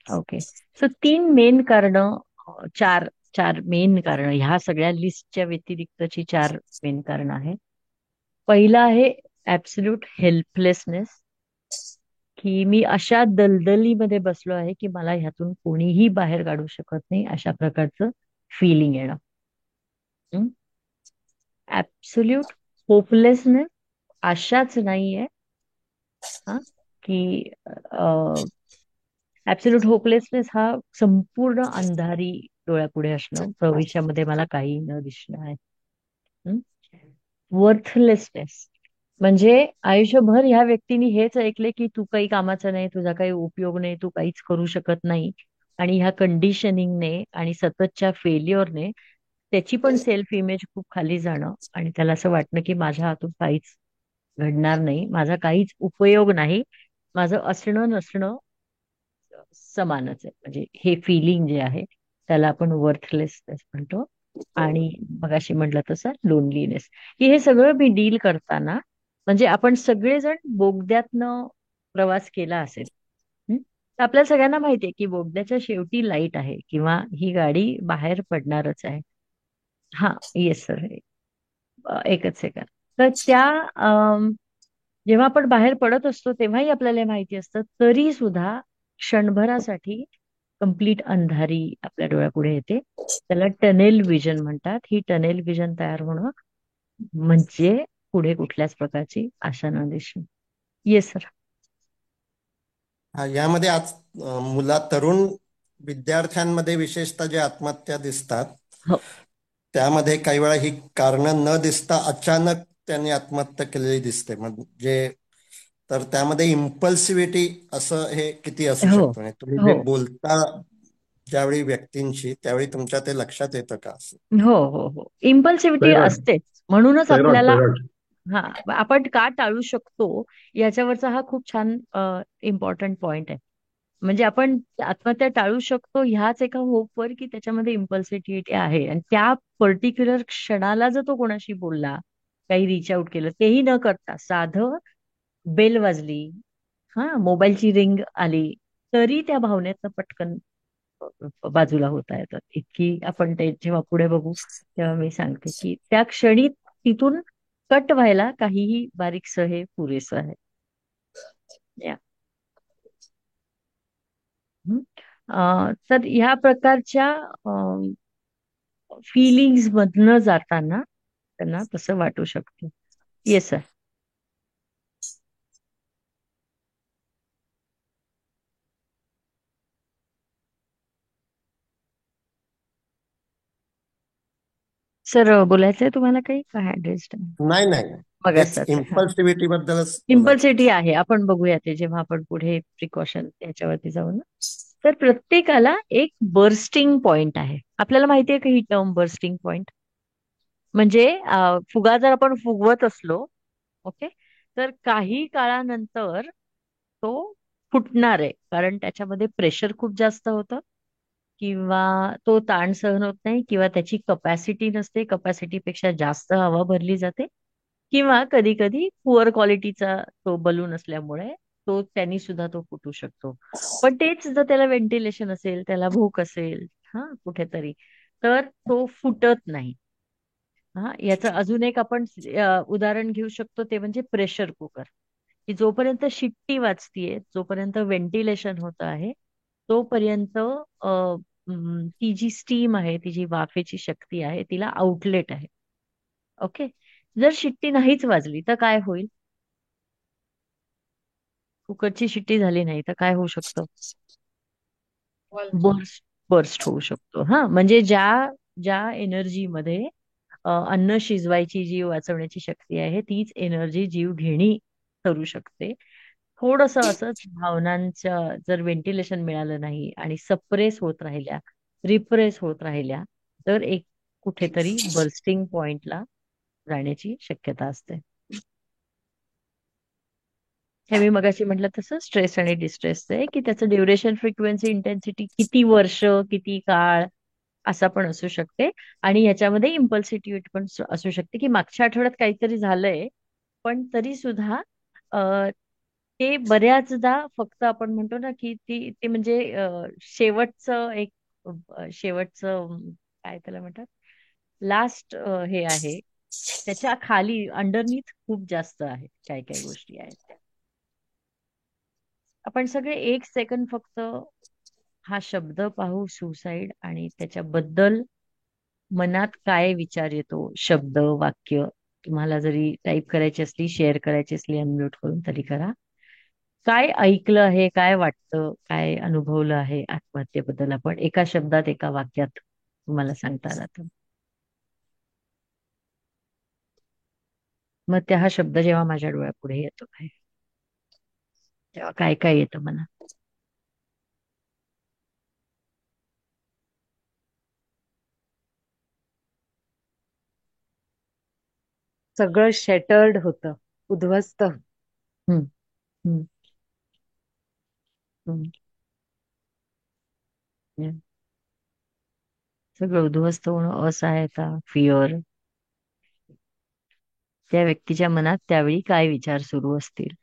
Speaker 1: ओके. सो 3 मेन कारण, चार चार मेन कारण, ह्या सगळ्या लिस्टच्या व्यतिरिक्तची 4 मेन कारण आहे. पहिलं आहे ऍब्सल्यूट हेल्पलेसनेस, की मी अशा दलदलीमध्ये बसलो आहे की मला ह्यातून कोणीही बाहेर काढू शकत नाही, अशा प्रकारचं फिलिंग येणं. ऍब्सोल्यूट होपलेसनेस, आशाच नाहीये. हा, की ऍब्सोल्यूट होपलेसनेस हा संपूर्ण अंधारी डोळ्यापुढे असणं, भविष्यामध्ये मला काही न दिसणं आहे. वर्थलेसनेस म्हणजे आयुष्यभर ह्या व्यक्तीने हेच ऐकले की तू काही कामाचा नाही, तुझा काही उपयोग नाही, तू काहीच करू शकत नाही. आणि ह्या कंडिशनिंगने आणि सततच्या फेल्युअरने त्याची पण सेल्फ इमेज खूप खाली जाणं, आणि त्याला असं वाटणं की माझ्या हातून काहीच घडणार नाही, माझा काहीच उपयोग नाही, माझं असणं नसणं समानच आहे. म्हणजे हे फिलिंग जे आहे त्याला आपण वर्थलेसनेस म्हणतो. आणि मगाशी म्हटलं तसं लोनलीनेस, की हे सगळं मी डील करताना, म्हणजे आपण सगळेजण बोगद्यातनं प्रवास केला असेल. हं? तर आपल्या सगळ्यांना माहितीये की बोगद्याच्या शेवटी लाईट आहे किंवा ही गाडी बाहेर पडणारच आहे. हा, येस सर. एकच सेकंड. तर त्या जेव्हा आपण बाहेर पडत असतो तेव्हाही आपल्याला हे माहिती असतं, तरी सुद्धा क्षणभरासाठी कंप्लीट अंधारी आपल्या डोळ्यापुढे येते. त्याला टनेल विजन म्हणतात. ही टनेल विजन तयार होणं म्हणजे पुढे कुठल्याच प्रकारची आशा न दिसणं. Yes sir.
Speaker 8: यामध्ये आज तरुण विद्यार्थ्यांमध्ये विशेषतः जे आत्महत्या दिसतात,
Speaker 1: हो
Speaker 8: त्यामध्ये काही वेळा ही कारण न दिसता अचानक त्यांनी आत्महत्या केलेली दिसते. म्हणजे तर त्यामध्ये इम्पल्सिव्हिटी असं हे किती असू
Speaker 1: हो
Speaker 8: शकतं? म्हणजे तुम्ही
Speaker 1: हो
Speaker 8: जे बोलता ज्यावेळी व्यक्तींशी, त्यावेळी तुमच्या ते लक्षात येतं का असं?
Speaker 1: हो हो हो, इम्पल्सिव्हिटी
Speaker 6: सैराट
Speaker 1: असतेच. म्हणूनच
Speaker 6: सैराट
Speaker 1: आपल्याला,
Speaker 6: सैराट
Speaker 1: हा, आपण का टाळू शकतो याच्यावरचा हा खूप छान इम्पॉर्टंट पॉइंट आहे. म्हणजे आपण आत्महत्या टाळू शकतो ह्याच एका होपवर की त्याच्यामध्ये इम्पल्सिव्हिटी आहे, आणि त्या पर्टिक्युलर क्षणाला जर तो कोणाशी बोलला, काही रिच आउट केलं, तेही न करता साधं बेल वाजली, हा, मोबाईलची रिंग आली, तरी त्या भावनेचं पटकन बाजूला होता येतात. इतकी आपण ते जेव्हा पुढे बघू तेव्हा मी सांगते की त्या क्षणी तिथून कट व्हायला काहीही बारीकसं हे पुरेसं आहे. या. तर ह्या प्रकारच्या फिलिंग्स मधनं जाताना त्यांना तसं वाटू शकतं. Yes sir. सर, बोलायचंय तुम्हाला काही का ऍड्रेस
Speaker 8: नाही नाही,
Speaker 1: मग
Speaker 8: हेच
Speaker 1: असंच आहे.
Speaker 8: इम्पल्सिव्हिटी बद्दलच बोलायचं
Speaker 1: इम्पल्सिटी
Speaker 8: होतं.
Speaker 1: आहे, आपण बघूया ते जेव्हा आपण पुढे प्रिकॉशन याच्यावरती जाऊ ना. तर प्रत्येकाला एक बर्स्टिंग पॉइंट आहे. आपल्याला माहितीये का ही टर्म बर्स्टिंग पॉइंट? म्हणजे फुगा जर आपण फुगवत असलो, ओके, तर काही काळानंतर तो फुटणार आहे, कारण त्याच्यामध्ये प्रेशर खूप जास्त होतं, किंवा तो ताण सहन होत नाही, किंवा त्याची कपॅसिटी नसते, कपॅसिटीपेक्षा जास्त हवा भरली जाते, किंवा कधी कधी पुअर क्वालिटीचा तो बलून असल्यामुळे त्यांनी सुद्धा तो फुटू शकतो. पण तेच जर त्याला व्हेंटिलेशन असेल, त्याला भूक असेल, हा, कुठेतरी, तर तो फुटत नाही. हा, याचं अजून एक आपण उदाहरण घेऊ शकतो, ते म्हणजे प्रेशर कुकर, की जोपर्यंत शिट्टी वाजतीये, जोपर्यंत व्हेंटिलेशन होत आहे, तोपर्यंत ती जी स्टीम आहे, ती जी वाफेची शक्ती आहे, तिला आउटलेट आहे. ओके. जर शिट्टी नाहीच वाजली तर काय होईल? कुकरची शिट्टी झाली नाही तर काय होऊ शकतं? बर्स्ट बर्स्ट होऊ शकतो. हा, म्हणजे ज्या ज्या एनर्जीमध्ये अन्न शिजवायची, जीव वाचवण्याची शक्ती आहे, तीच एनर्जी जीव घेणी करू शकते. थोडस असंच भावनांच्या जर व्हेंटिलेशन मिळालं नाही आणि सप्रेस होत राहिल्या, रिप्रेस होत राहिल्या, तर एक कुठेतरी बर्स्टिंग पॉइंटला जाण्याची शक्यता असते. हे मी मगाशी म्हटलं तसं स्ट्रेस आणि डिस्ट्रेसचं आहे, की त्याचं ड्युरेशन, फ्रिक्वेन्सी, इंटेन्सिटी किती वर्ष, किती काळ असा पण असू शकते. आणि याच्यामध्ये इम्पल्सिटिव्हिटी पण असू शकते, की मागच्या आठवड्यात काहीतरी झालंय, पण तरी सुद्धा अ, ते बऱ्याचदा फक्त आपण म्हणतो ना, की ती ते म्हणजे शेवटचं एक शेवटचं काय त्याला म्हणतात, लास्ट हे आहे. त्याच्या खाली अंडरनीथ खूप जास्त आहे, काय काय गोष्टी आहेत त्या. आपण सगळे एक सेकंड फक्त हा शब्द पाहू, सुसाईड, आणि त्याच्याबद्दल मनात काय विचार येतो, शब्द, वाक्य. तुम्हाला जरी टाईप करायची असली, शेअर करायची असली, अनम्यूट करून तरी करा. काय ऐकलं आहे, काय वाटतं, काय अनुभवलं आहे आत्महत्येबद्दल, आपण एका शब्दात, एका वाक्यात तुम्हाला सांगता आला तर. मग त्या हा शब्द जेव्हा माझ्या डोळ्यापुढे येतो काय, तेव्हा काय काय येतं मनात.
Speaker 9: सगळं शॅटर्ड होतं, उद्ध्वस्त.
Speaker 1: हम्म, हम्म, हम्म. Yeah. सगळं उद्ध्वस्त होणं, असहायता, फिअर. त्या व्यक्तीच्या मनात त्यावेळी काय विचार सुरू असतील,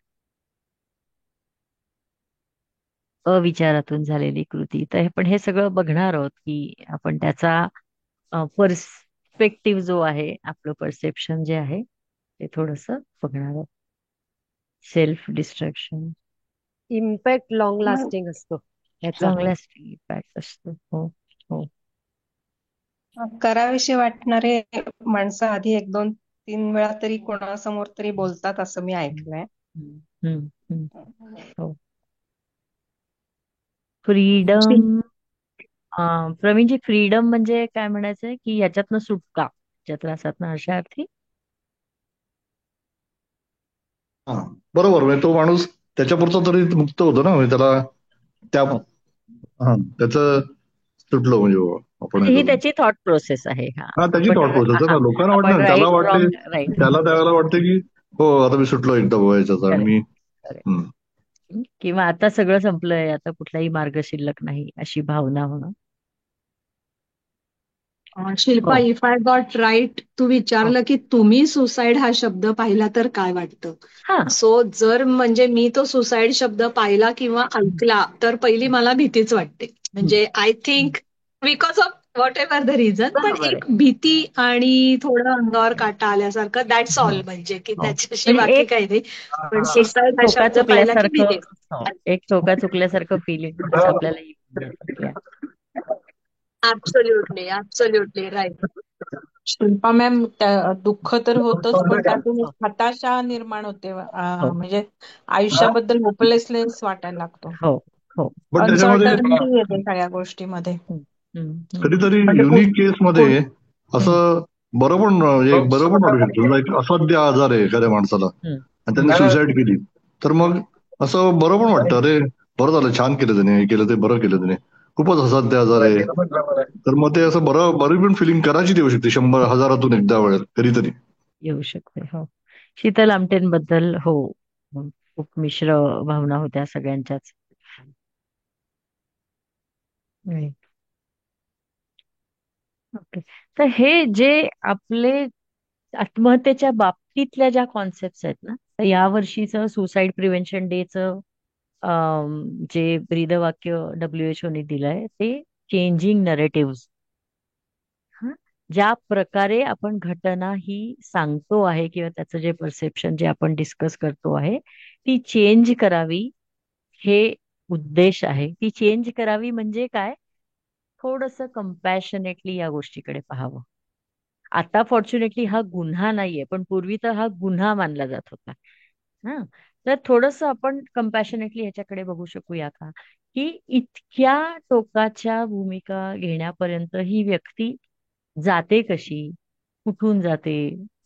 Speaker 1: अविचारातून झालेली कृती. तर पण हे सगळं बघणार आहोत, की आपण त्याचा पर्स्पेक्टिव्ह जो आहे, आपलं परसेप्शन जे आहे, ते थोडस बघणार आहोत. Self distraction
Speaker 9: impact long lasting असतो याचा.
Speaker 1: लॉंग लास्टिंग इम्पॅक्ट असतो. हो, हो.
Speaker 5: कराविषयी वाटणारे माणसं आधी 1, 2, 3 वेळा तरी कोणासमोर तरी बोलतात असं मी ऐकलंय.
Speaker 1: हम्म, हम्म. हो. फ्रीडम. प्रवीणजी, फ्रीडम म्हणजे काय म्हणायचंय, की याच्यातनं सुटका, त्या त्रासातनं, अशा अर्थी.
Speaker 6: हा, बरोबर. म्हणजे तो माणूस त्याच्यापुरता तरी मुक्त होतो ना, म्हणजे त्याला त्या त्याचं सुटलो म्हणजे बाबा, आपण हे
Speaker 1: ही
Speaker 6: करून.
Speaker 1: त्याची थॉट प्रोसेस आहे. हा,
Speaker 6: हा, त्याची
Speaker 1: आपण
Speaker 6: थॉट प्रोसेस आहे
Speaker 1: हा,
Speaker 6: ना. लोकांना वाटतं
Speaker 1: आपण
Speaker 6: ना, त्याला
Speaker 1: राईट
Speaker 6: वाटते,
Speaker 1: रॉंग, राईट.
Speaker 6: त्याला त्यावेळेला वाटते की हो आता मी सुटलो एकदा बाबा याच्यात आणि मी हम्म.
Speaker 1: किंवा आता सगळं संपलंय, आता कुठलाही मार्ग शिल्लक नाही, अशी भावना होणं.
Speaker 10: शिल्पा,
Speaker 1: हो,
Speaker 10: इफ आय गॉट राईट, तू
Speaker 1: हो.
Speaker 10: विचारलं की तुम्ही सुसाईड हा शब्द पाहिला तर काय वाटतं.
Speaker 1: हा.
Speaker 10: सो जर म्हणजे मी तो सुसाईड शब्द पाहिला किंवा ऐकला तर पहिली मला भीतीच वाटते. म्हणजे I think because of what ever the reason, पण
Speaker 1: बरोबर आहे.
Speaker 10: एक भीती आणि थोडं अंगावर काटा आल्यासारखं, दॅट्स
Speaker 1: हो,
Speaker 10: ऑल. म्हणजे की
Speaker 1: हो.
Speaker 10: त्याच्याशी
Speaker 1: म्हणजे
Speaker 10: बाकी
Speaker 1: एक
Speaker 10: काही नाही. पण
Speaker 1: एक
Speaker 10: सुसाईड हा
Speaker 1: ठोका
Speaker 10: शब्द पाहिला की
Speaker 1: चुकल्यासारखं,
Speaker 10: भीती.
Speaker 1: हो, एक ठोका चुकल्यासारखं फिलिंग असं आपल्याला येऊन जातं.
Speaker 10: Absolutely, absolutely right.
Speaker 4: Shilpa ma'am, दुःख तर होतच, पण त्यातून
Speaker 1: हो,
Speaker 4: एक हताशा निर्माण होते.
Speaker 1: हो,
Speaker 4: म्हणजे आयुष्याबद्दल होपलेसनेस वाटायला लागतो.
Speaker 1: हो, हो.
Speaker 6: पण त्याच्यामध्ये
Speaker 4: अनसर्टनिटी येते सगळ्या गोष्टीमध्ये.
Speaker 1: हम्म, हम्म,
Speaker 6: कधीतरी
Speaker 1: म्हणजे
Speaker 6: युनिक केसमध्ये
Speaker 1: हम्म,
Speaker 6: असं बरं पण म्हणजे एक बरं पण वाटू शकतं. समजा एक असाध्य आजार आहे एखाद्या माणसाला
Speaker 1: हम्म,
Speaker 6: आणि त्यांनी सुसाईड केली, तर मग असं बरं पण वाटतं, अरे बरं झालं, छान केलं त्याने, हे केलं ते बरं केलं त्याने, खूपच असाध्य आजार आहे. तर मग ते असं बरी पण फिलिंग करायची देऊ शकते 100,000-1000 एकदा वेळेस कधीतरी.
Speaker 1: येऊ शकते. हो. शीतल आमटेंबद्दल, हो, खूप मिश्र भावना होत्या सगळ्यांच्याच. ओके. तर हे जे आपले आत्महत्येच्या बाबतीतल्या ज्या कॉन्सेप्ट आहेत ना, तर या वर्षीचं सुसाईड प्रिव्हेन्शन डेचं जे ब्रीदवाक्य WHO ने दिलंय, ते चेंजिंग नरेटिव्ह. ज्या प्रकारे आपण घटना ही सांगतो आहे, किंवा त्याचं जे परसेप्शन जे आपण डिस्कस करतो आहे, ती चेंज करावी, हे उद्देश आहे. ती चेंज करावी म्हणजे काय, थोडस कम्पॅशनेटली या गोष्टीकडे पाहावं. आता फॉर्च्युनेटली हा गुन्हा नाहीये, पण पूर्वी तर हा गुन्हा मानला जात होता. हा. तर थोडस आपण कम्पॅशनेटली ह्याच्याकडे बघू शकूया का, की इतक्या टोकाच्या भूमिका घेण्यापर्यंत ही व्यक्ती जाते कशी, कुठून जाते,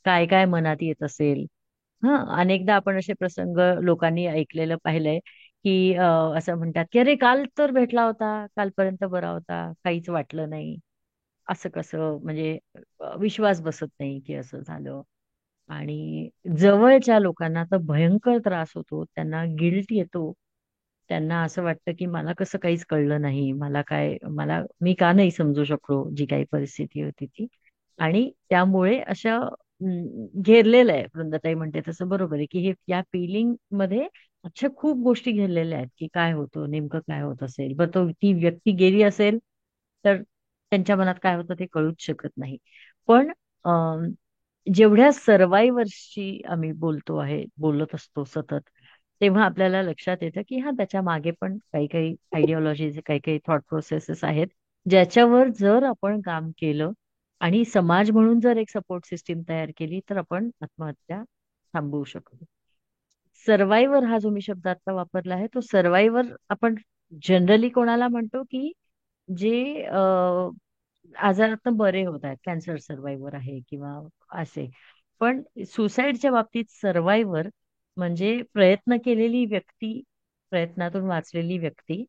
Speaker 1: काय काय मनात येत असेल. अनेकदा आपण असे प्रसंग लोकांनी ऐकलेलं पाहिलंय, की असं म्हणतात की अरे काल तर भेटला होता, कालपर्यंत बरा होता, काहीच वाटलं नाही. असं कसं म्हणजे विश्वास बसत नाही की असं झालं. आणि जवळच्या लोकांना तर भयंकर त्रास होतो, त्यांना गिल्ट येतो. त्यांना असं वाटतं की मला कसं काहीच कळलं नाही, मी का नाही समजू शकलो जी काही परिस्थिती होती ती. आणि त्यामुळे अशा घेरलेलं आहे, वृंदाताई म्हणते तसं बरोबर आहे, की हे या फिलिंग मध्ये अशा खूप गोष्टी घेरलेल्या आहेत, की काय होतं नेमकं, काय होत असेल. बरं ती व्यक्ती गेली असेल तर त्यांच्या मनात काय होतं ते कळूच शकत नाही. पण जेवढ्या सर्वायव्हर्सची आम्ही बोलत असतो सतत, तेव्हा आपल्याला लक्षात येतं की त्याच्या मागे पण काही काही आयडिओलॉजीज, काही काही थॉट प्रोसेसेस आहेत, ज्याच्यावर जर आपण काम केलं आणि समाज म्हणून जर एक सपोर्ट सिस्टीम तयार केली तर आपण आत्महत्या थांबवू शकतो. सर्वायव्हर हा जो मी शब्द आता वापरला आहे, तो सर्वायव्हर आपण जनरली कोणाला म्हणतो की जे आजारातून बरे होत आहेत, कॅन्सर सर्वायव्हर आहे किंवा असे. पण सुसाईडच्या बाबतीत सर्वायव्हर म्हणजे प्रयत्न केलेली व्यक्ती, प्रयत्नातून वाचलेली व्यक्ती.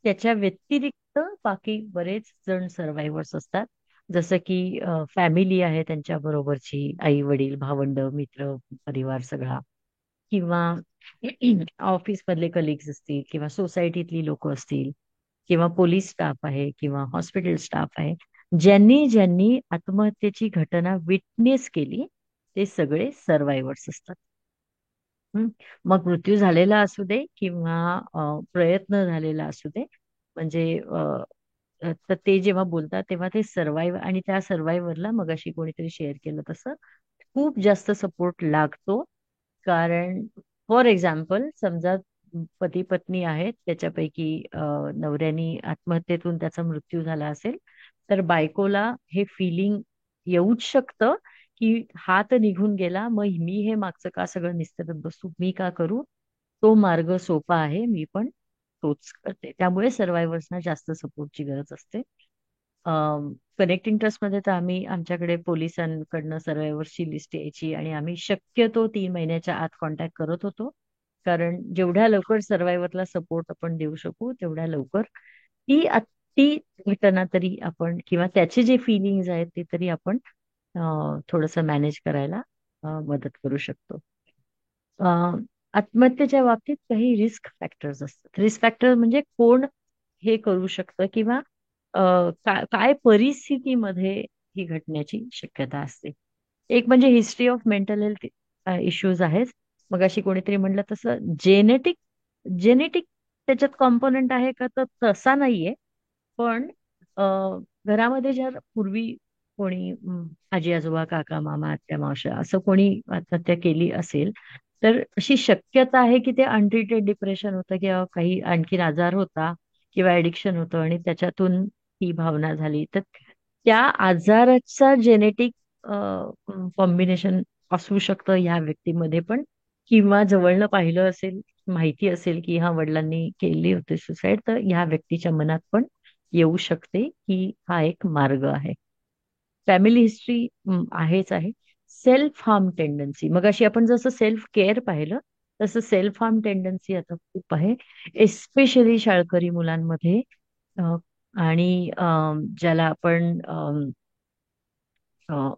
Speaker 1: त्याच्या व्यतिरिक्त बाकी बरेच जण सर्वायव्हर्स असतात, जसं की फॅमिली आहे त्यांच्या बरोबरची, आई वडील, भावंड, मित्र, परिवार सगळा, किंवा ऑफिस मधले कलिग्स असतील, किंवा सोसायटीतली लोक असतील, किंवा पोलीस स्टाफ आहे, किंवा हॉस्पिटल स्टाफ आहे. ज्यांनी ज्यांनी आत्महत्येची घटना विटनेस केली ते सगळे सर्वायव्हर्स असतात. मग मृत्यू झालेला असू दे किंवा प्रयत्न झालेला असू दे, म्हणजे तर ते जेव्हा बोलतात तेव्हा ते सर्वायव्ह, आणि त्या सर्वायव्हरला मगाशी कोणीतरी शेअर केलं तसं खूप जास्त सपोर्ट लागतो. कारण फॉर एक्झाम्पल समजा पती पत्नी आहेत, त्याच्यापैकी नवऱ्यानी आत्महत्येतून त्याचा मृत्यू झाला असेल, तर बायकोला हे फिलिंग येऊच शकतं की हा तर निघून गेला, मग मी हे मागचं का सगळं निस्तरत बसू, मी का करू, तो मार्ग सोपा आहे, मी पण तोच करते. त्यामुळे सर्वायव्हर्सना जास्त सपोर्टची गरज असते. कनेक्टिंग ट्रस्ट मध्ये तर आमच्याकडे पोलिसांकडनं सर्वायव्हर्सची लिस्ट यायची आणि आम्ही शक्यतो 3 महिन्याच्या आत कॉन्टॅक्ट करत होतो. कारण जेवढ्या लवकर सर्वायव्हरला सपोर्ट आपण देऊ शकू तेवढ्या लवकर ती घटना तरी आपण, किंवा त्याचे जे फिलिंग्ज आहेत ते तरी आपण थोडस मॅनेज करायला मदत करू शकतो. आत्महत्येच्या बाबतीत काही रिस्क फॅक्टर्स असतात. रिस्क फॅक्टर म्हणजे कोण हे करू शकतं, किंवा काय परिस्थितीमध्ये ही घटण्याची शक्यता असते. एक म्हणजे history of mental health issues आहेत. मग अशी कोणीतरी म्हणलं तसं जेनेटिक जेनेटिक त्याच्यात कॉम्पोनंट आहे का, तर तसा नाहीये. पण अ, घरामध्ये जर पूर्वी कोणी आजी आजोबा, काका मामा, आत्या मावश्या असं कोणी आत्महत्या केली असेल, तर अशी शक्यता आहे की ते अनट्रीटेड डिप्रेशन होतं, किंवा काही आणखीन आजार होता, किंवा ऍडिक्शन होतं आणि त्याच्यातून ही भावना झाली. तर त्या आजाराचा जेनेटिक कॉम्बिनेशन असू शकतं ह्या व्यक्तीमध्ये पण, किंवा जवळनं पाहिलं असेल, माहिती असेल की ह्या वडिलांनी केली होती सुसाईड, तर ह्या व्यक्तीच्या मनात पण येऊ शकते की हा एक मार्ग आहे. फॅमिली हिस्ट्री आहेच आहे. सेल्फ हार्म टेंडन्सी, मग अशी आपण जसं सेल्फ केअर पाहिलं तसं सेल्फ हार्म टेंडन्सी आता खूप आहे, एस्पेशली शाळकरी मुलांमध्ये. अ, आणि ज्याला आपण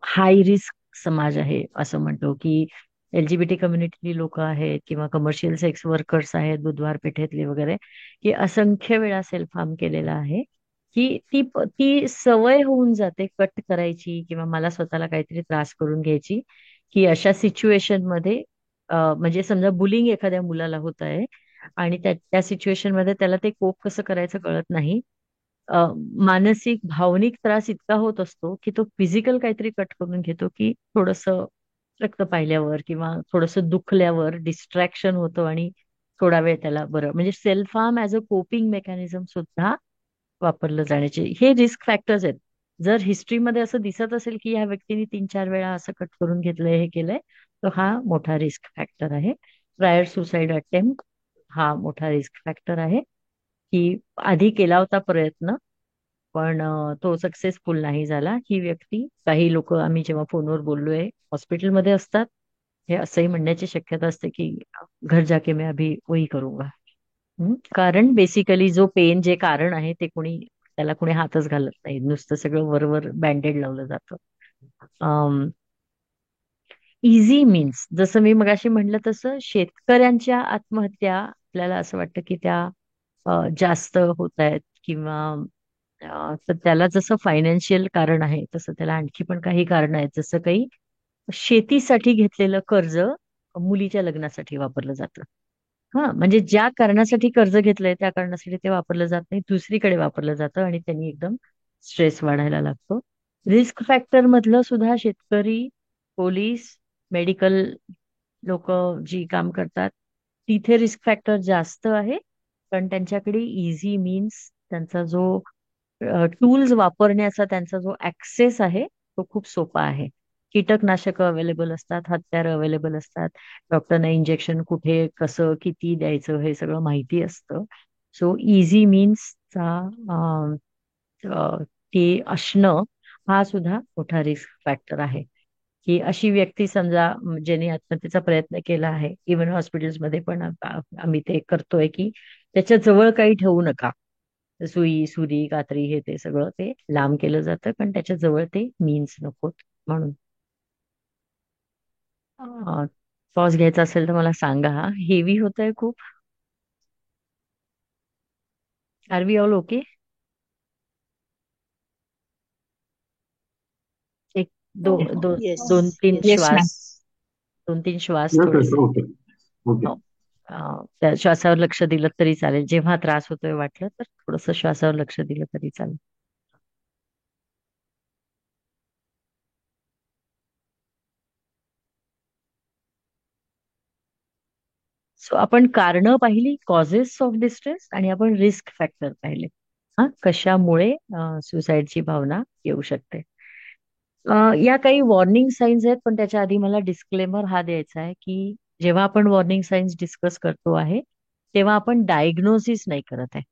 Speaker 1: हाय रिस्क समाज आहे असं म्हणतो, की LGBT कम्युनिटी लोक आहेत, किंवा कमर्शियल सेक्स वर्कर्स आहेत बुधवार पेठेतले वगैरे, की असंख्य वेळा सेल्फ हार्म केलेला आहे. की ती सवय होऊन जाते कट करायची, किंवा मला स्वतःला काहीतरी त्रास करून घ्यायची, की अशा सिच्युएशन मध्ये म्हणजे समजा बुलिंग एखाद्या मुलाला होत आहे आणि त्या सिच्युएशन मध्ये त्याला ते कोप कसं करायचं कळत नाही. मानसिक भावनिक त्रास इतका होत असतो की तो फिजिकल काहीतरी कट करून घेतो, की थोडस रक्त पाहिल्यावर किंवा थोडस दुखल्यावर डिस्ट्रॅक्शन होतं आणि थोडा वेळ त्याला बरं, म्हणजे self harm as a coping mechanism सुद्धा वापरलं जाण्याचे हे रिस्क फॅक्टर्स आहेत. जर हिस्ट्रीमध्ये असं दिसत असेल की या व्यक्तीने 3-4 वेळा असं कट करून घेतलंय, हे केलंय, तर हा मोठा रिस्क फॅक्टर आहे. प्रायर सुसाईड अटेम्प्ट हा मोठा रिस्क फॅक्टर आहे, की आधी केला होता प्रयत्न पण तो सक्सेसफुल नाही झाला. ही व्यक्ती, काही लोक आम्ही जेव्हा फोनवर बोललोय हॉस्पिटलमध्ये असतात, हे असंही म्हणण्याची शक्यता असते की घर जाके मैं अभी वही करूंगा. कारण बेसिकली जो पेन जे कारण आहे ते कोणी त्याला कोणी हातच घालत नाही, नुसतं सगळं वरवर बँडेड लावलं जातं. इझी मीन्स जसं मी मगाशी म्हटलं तसं शेतकऱ्यांच्या आत्महत्या आपल्याला असं वाटतं की त्या जास्त होत आहेत किंवा तर त्याला जसं फायनान्शियल कारण आहे तसं त्याला आणखी पण काही कारण आहेत. जसं काही शेतीसाठी घेतलेलं कर्ज मुलीच्या लग्नासाठी वापरलं जातं. हा, म्हणजे ज्या कारणासाठी कर्ज घेतलंय त्या कारणासाठी ते वापरलं जात नाही, दुसरीकडे वापरलं जातं आणि त्यांनी एकदम स्ट्रेस वाढायला लागतो. रिस्क फॅक्टर मधलं सुद्धा शेतकरी, पोलीस, मेडिकल लोक जी काम करतात तिथे रिस्क फॅक्टर जास्त आहे. पण त्यांच्याकडे इझी मीन्स, त्यांचा जो टूल्स वापरण्याचा त्यांचा जो ऍक्सेस आहे तो खूप सोपा आहे. कीटकनाशक अवेलेबल असतात, हत्यार अवेलेबल असतात, डॉक्टरना इंजेक्शन कुठे कसं किती द्यायचं हे सगळं माहिती असतं. सो इझी मीन्सचा ते असणं हा सुद्धा मोठा रिस्क फॅक्टर आहे. की अशी व्यक्ती समजा ज्याने आत्महत्येचा प्रयत्न केला आहे, इव्हन हॉस्पिटल्समध्ये पण आम्ही ते करतोय की त्याच्या जवळ काही ठेवू नका. सुई, सुरी, कात्री हे ते सगळं ते लांब केलं जातं, पण त्याच्या जवळ ते मीन्स नकोत म्हणून. पॉज घ्यायचा असेल तर मला सांगा. हा हेवी होतंय खूप. Are we all okay? एक दो दो
Speaker 7: येस.
Speaker 1: दोन तीन
Speaker 4: येस मॅम.
Speaker 1: श्वास, दोन तीन श्वास
Speaker 6: येस येस
Speaker 1: थोडेसे.
Speaker 6: Okay okay.
Speaker 1: हो. त्या श्वासावर लक्ष दिलं तरी चालेल. जेव्हा त्रास होतोय वाटलं तर थोडस श्वासावर लक्ष दिलं तरी चालेल. सो आपण कारणं पाहिली, कॉजेस ऑफ डिस्ट्रेस, आणि आपण रिस्क फॅक्टर पाहिले. हा, कशामुळे सुसाईडची भावना येऊ शकते. या काही वॉर्निंग साईन्स आहेत, पण त्याच्या आधी मला डिस्क्लेमर हा द्यायचा आहे की जेव्हा आपण वॉर्निंग साईन्स डिस्कस करतो आहे तेव्हा आपण डायग्नोसिस नाही करत आहे.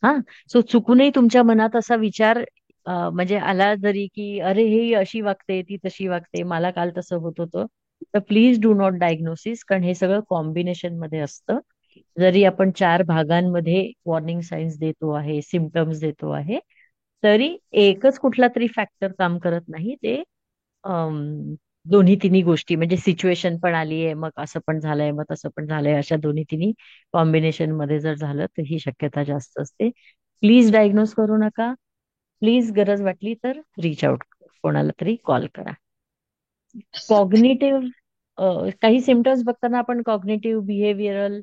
Speaker 1: हा, सो चुकूनही तुमच्या मनात असा विचार म्हणजे आला जरी की अरे ही अशी वागते, ती तशी वागते, मला काल तसं होत होतं, तर प्लीज डू नॉट डायग्नोसिस. कारण हे सगळं कॉम्बिनेशन मध्ये असतं. जरी आपण 4 भागांमध्ये वॉर्निंग साईन्स देतो आहे, सिम्पटम्स देतो आहे, तरी एकच कुठला तरी फॅक्टर काम करत नाही. ते दोन्ही तिन्ही गोष्टी, म्हणजे सिच्युएशन पण आली आहे, मग असं पण झालंय, मग तसं पण झालंय, अशा दोन्ही तिन्ही कॉम्बिनेशन मध्ये जर झालं तर ही शक्यता जास्त असते. प्लीज डायग्नोज करू नका. प्लीज गरज वाटली तर रीच आउट, कोणाला तरी कॉल करा. कॉग्निटिव्ह काही सिमटम्स बघताना आपण कॉग्निटिव्ह, बिहेवियरल,